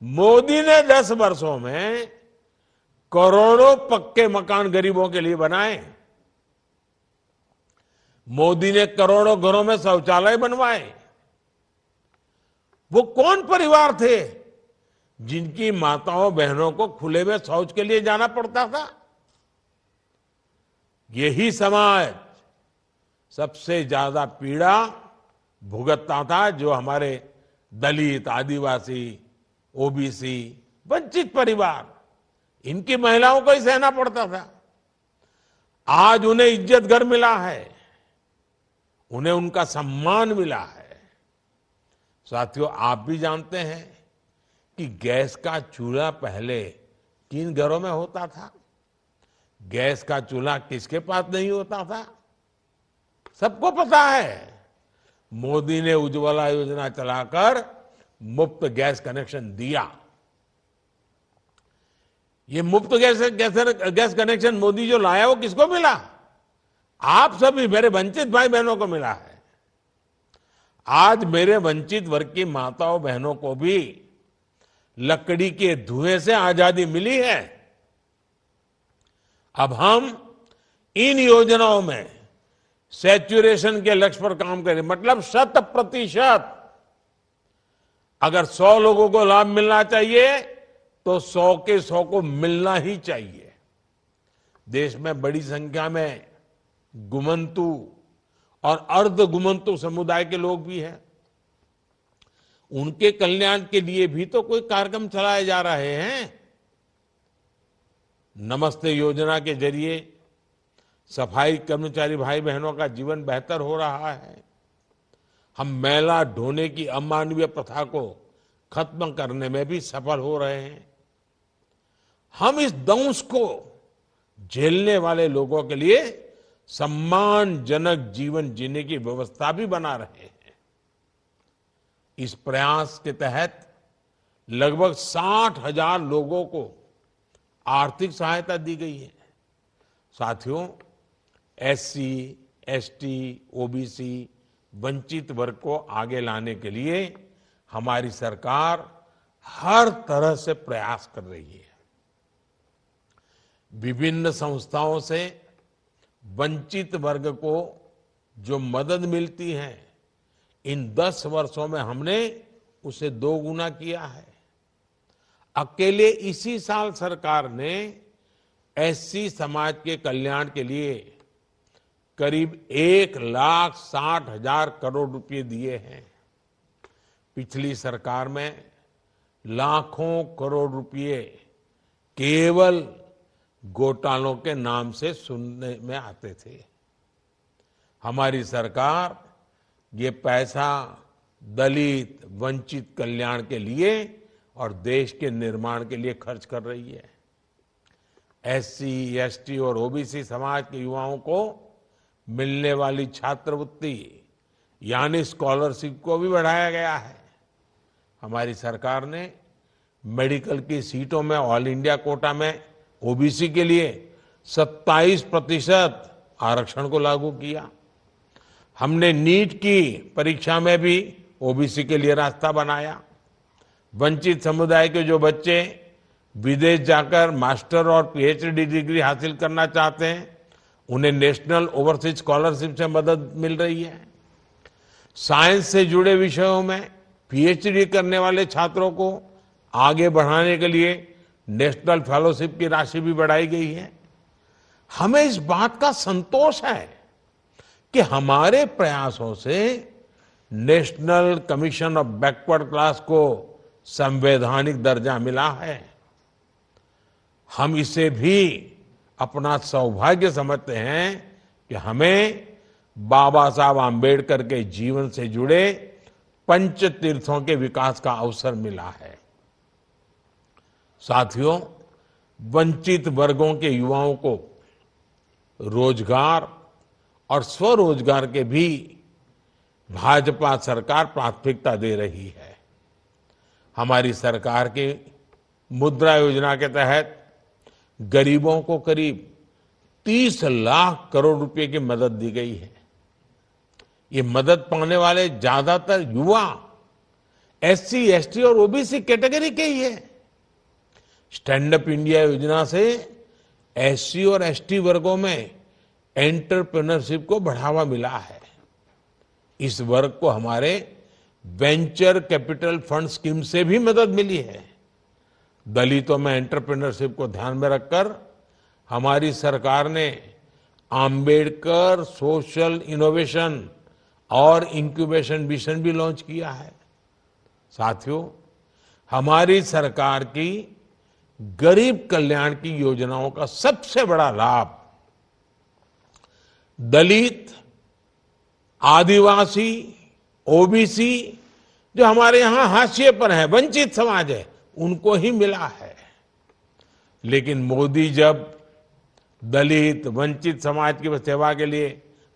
मोदी ने 10 वर्षों में करोड़ों पक्के मकान गरीबों के लिए बनाए। मोदी ने करोड़ों घरों में शौचालय बनवाए। वो कौन परिवार थे जिनकी माताओं बहनों को खुले में शौच के लिए जाना पड़ता था? यही समाज सबसे ज्यादा पीड़ा भुगतता था, जो हमारे दलित, आदिवासी, ओबीसी, वंचित परिवार, इनकी महिलाओं को ही सहना पड़ता था। आज उन्हें इज्जत घर मिला है, उन्हें उनका सम्मान मिला है। साथियों, आप भी जानते हैं कि गैस का चूल्हा पहले किन घरों में होता था? गैस का चूल्हा किसके पास नहीं होता था? सबको पता है। मोदी ने उज्ज्वला योजना चलाकर मुफ्त गैस कनेक्शन दिया। ये मुफ्त गैस कनेक्शन मोदी जो लाया वो किसको मिला? आप सभी मेरे वंचित भाई बहनों को मिला है। आज मेरे वंचित वर्ग की माताओं बहनों को भी लकड़ी के धुएं से आजादी मिली है। अब हम इन योजनाओं में सैचुरेशन के लक्ष्य पर काम करें, मतलब 100%। अगर 100 लोगों को लाभ मिलना चाहिए तो 100 के 100 को मिलना ही चाहिए। देश में बड़ी संख्या में गुमंतु और अर्ध गुमंतु समुदाय के लोग भी हैं। उनके कल्याण के लिए भी तो कोई कार्यक्रम चलाए जा रहे हैं। नमस्ते योजना के जरिए सफाई कर्मचारी भाई बहनों का जीवन बेहतर हो रहा है। हम मैला ढोने की अमानवीय प्रथा को खत्म करने में भी सफल हो रहे हैं। हम इस दंश को झेलने वाले लोगों के लिए सम्मानजनक जीवन जीने की व्यवस्था भी बना रहे हैं। इस प्रयास के तहत लगभग 60,000 लोगों को आर्थिक सहायता दी गई है। साथियों, एससी, एसटी, ओबीसी, वंचित वर्ग को आगे लाने के लिए हमारी सरकार हर तरह से प्रयास कर रही है। विभिन्न संस्थाओं से वंचित वर्ग को जो मदद मिलती है, इन 10 वर्षों में हमने उसे 2 गुना किया है। अकेले इसी साल सरकार ने एससी समाज के कल्याण के लिए करीब 1,60,000 करोड़ रुपए दिए हैं। पिछली सरकार में लाखों करोड़ रुपए केवल घोटालों के नाम से सुनने में आते थे। हमारी सरकार ये पैसा दलित, वंचित कल्याण के लिए और देश के निर्माण के लिए खर्च कर रही है। एससी, एसटी और ओबीसी समाज के युवाओं को मिलने वाली छात्रवृत्ति यानी स्कॉलरशिप को भी बढ़ाया गया है। हमारी सरकार ने मेडिकल की सीटों में ऑल इंडिया कोटा में ओबीसी के लिए 27% आरक्षण को लागू किया। हमने नीट की परीक्षा में भी ओबीसी के लिए रास्ता बनाया। वंचित समुदाय के जो बच्चे विदेश जाकर मास्टर और पीएचडी डिग्री हासिल करना चाहते हैं, उन्हें नेशनल ओवरसीज स्कॉलरशिप से मदद मिल रही है। साइंस से जुड़े विषयों में पीएचडी करने वाले छात्रों को आगे बढ़ाने के लिए नेशनल फेलोशिप की राशि भी बढ़ाई गई है। हमें इस बात का संतोष है कि हमारे प्रयासों से national commission of backward class को संवैधानिक दर्जा मिला है। हम इसे भी अपना सौभाग्य समझते हैं कि हमें बाबा साहब आम्बेडकर के जीवन से जुड़े पंच तीर्थों के विकास का अवसर मिला है। साथियों, वंचित वर्गों के युवाओं को रोजगार और स्वरोजगार के भी भाजपा सरकार प्राथमिकता दे रही है। हमारी सरकार की मुद्रा योजना के तहत गरीबों को करीब 30 लाख करोड़ रुपए की मदद दी गई है। ये मदद पाने वाले ज्यादातर युवा एससी, एसटी और ओबीसी कैटेगरी के ही है। स्टैंड अप इंडिया योजना से एससी और एसटी वर्गों में एंटरप्रेन्योरशिप को बढ़ावा मिला है। इस वर्ग को हमारे वेंचर कैपिटल फंड स्कीम से भी मदद मिली है। दलितों में एंटरप्रेन्योरशिप को ध्यान में रखकर हमारी सरकार ने आम्बेडकर सोशल इनोवेशन और इंक्यूबेशन मिशन भी लॉन्च किया है। साथियों, हमारी सरकार की गरीब कल्याण की योजनाओं का सबसे बड़ा लाभ दलित, आदिवासी, ओबीसी, जो हमारे यहां हाशिए पर है, वंचित समाज है, उनको ही मिला है। लेकिन मोदी जब दलित, वंचित समाज की सेवा के लिए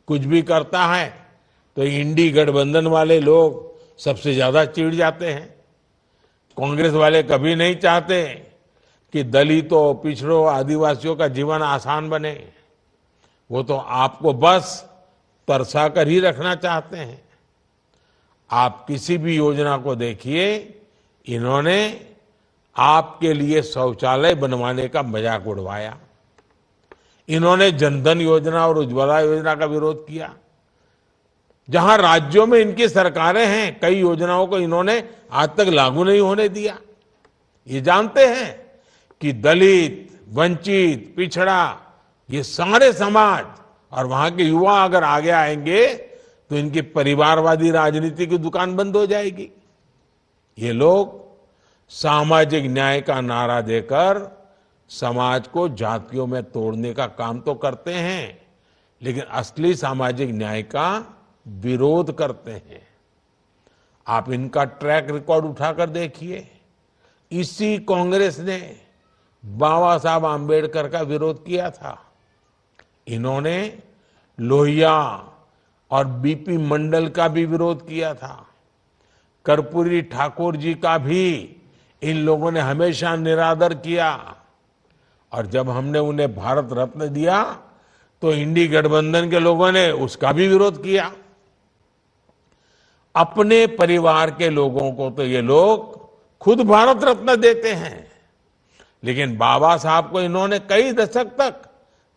कुछ भी करता है तो इंडी गठबंधन वाले लोग सबसे ज्यादा चिढ़ जाते हैं। कांग्रेस वाले कभी नहीं चाहते कि दलितों, पिछड़ों, आदिवासियों का जीवन आसान बने। वो तो आपको बस तरसा कर ही रखना चाहते हैं। आप किसी भी योजना को देखिए, इन्होंने आपके लिए शौचालय बनवाने का मजाक उड़वाया। इन्होंने जनधन योजना और उज्ज्वला योजना का विरोध किया। जहां राज्यों में इनकी सरकारें हैं, कई योजनाओं को इन्होंने आज तक लागू नहीं होने दिया। ये जानते हैं कि दलित, वंचित, पिछड़ा, ये सारे समाज और वहां के युवा अगर आगे आएंगे तो इनकी परिवारवादी राजनीति की दुकान बंद हो जाएगी। ये लोग सामाजिक न्याय का नारा देकर समाज को जातियों में तोड़ने का काम तो करते हैं, लेकिन असली सामाजिक न्याय का विरोध करते हैं। आप इनका ट्रैक रिकॉर्ड उठाकर देखिए। इसी कांग्रेस ने बाबा साहब आम्बेडकर का विरोध किया था। इन्होंने लोहिया और बीपी मंडल का भी विरोध किया था। कर्पूरी ठाकुर जी का भी इन लोगों ने हमेशा निरादर किया। और जब हमने उन्हें भारत रत्न दिया तो इंडी गठबंधन के लोगों ने उसका भी विरोध किया। अपने परिवार के लोगों को तो ये लोग खुद भारत रत्न देते हैं, लेकिन बाबा साहब को इन्होंने कई दशक तक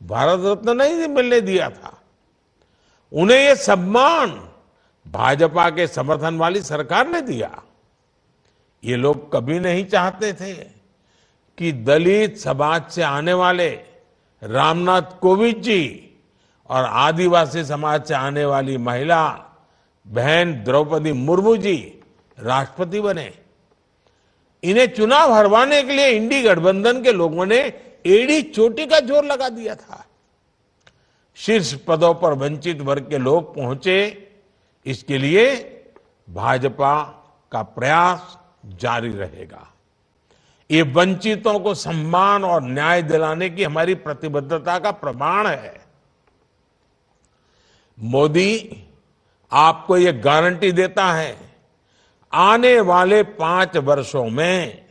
भारत रत्न नहीं मिलने दिया था। उन्हें ये सम्मान भाजपा के समर्थन वाली सरकार ने दिया। ये लोग कभी नहीं चाहते थे कि दलित समाज से आने वाले रामनाथ कोविंद जी और आदिवासी समाज से आने वाली महिला बहन द्रौपदी मुर्मू जी राष्ट्रपति बने। इन्हें चुनाव हरवाने के लिए इंडी गठबंधन के लोगों ने एड़ी चोटी का जोर लगा दिया था। शीर्ष पदों पर वंचित वर्ग के लोग पहुंचे, इसके लिए भाजपा का प्रयास जारी रहेगा। ये वंचितों को सम्मान और न्याय दिलाने की हमारी प्रतिबद्धता का प्रमाण है। मोदी आपको ये गारंटी देता है, आने वाले 5 वर्षों में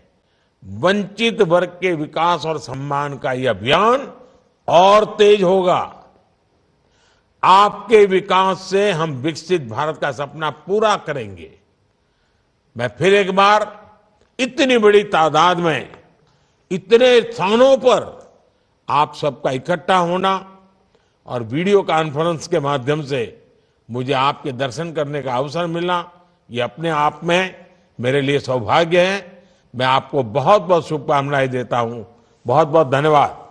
वंचित वर्ग के विकास और सम्मान का यह अभियान और तेज होगा। आपके विकास से हम विकसित भारत का सपना पूरा करेंगे। मैं फिर एक बार इतनी बड़ी तादाद में, इतने स्थानों पर आप सबका इकट्ठा होना और वीडियो कॉन्फ्रेंस के माध्यम से मुझे आपके दर्शन करने का अवसर मिलना, ये अपने आप में मेरे लिए सौभाग्य है। मैं आपको बहुत बहुत शुभकामनाएं देता हूं। बहुत बहुत धन्यवाद।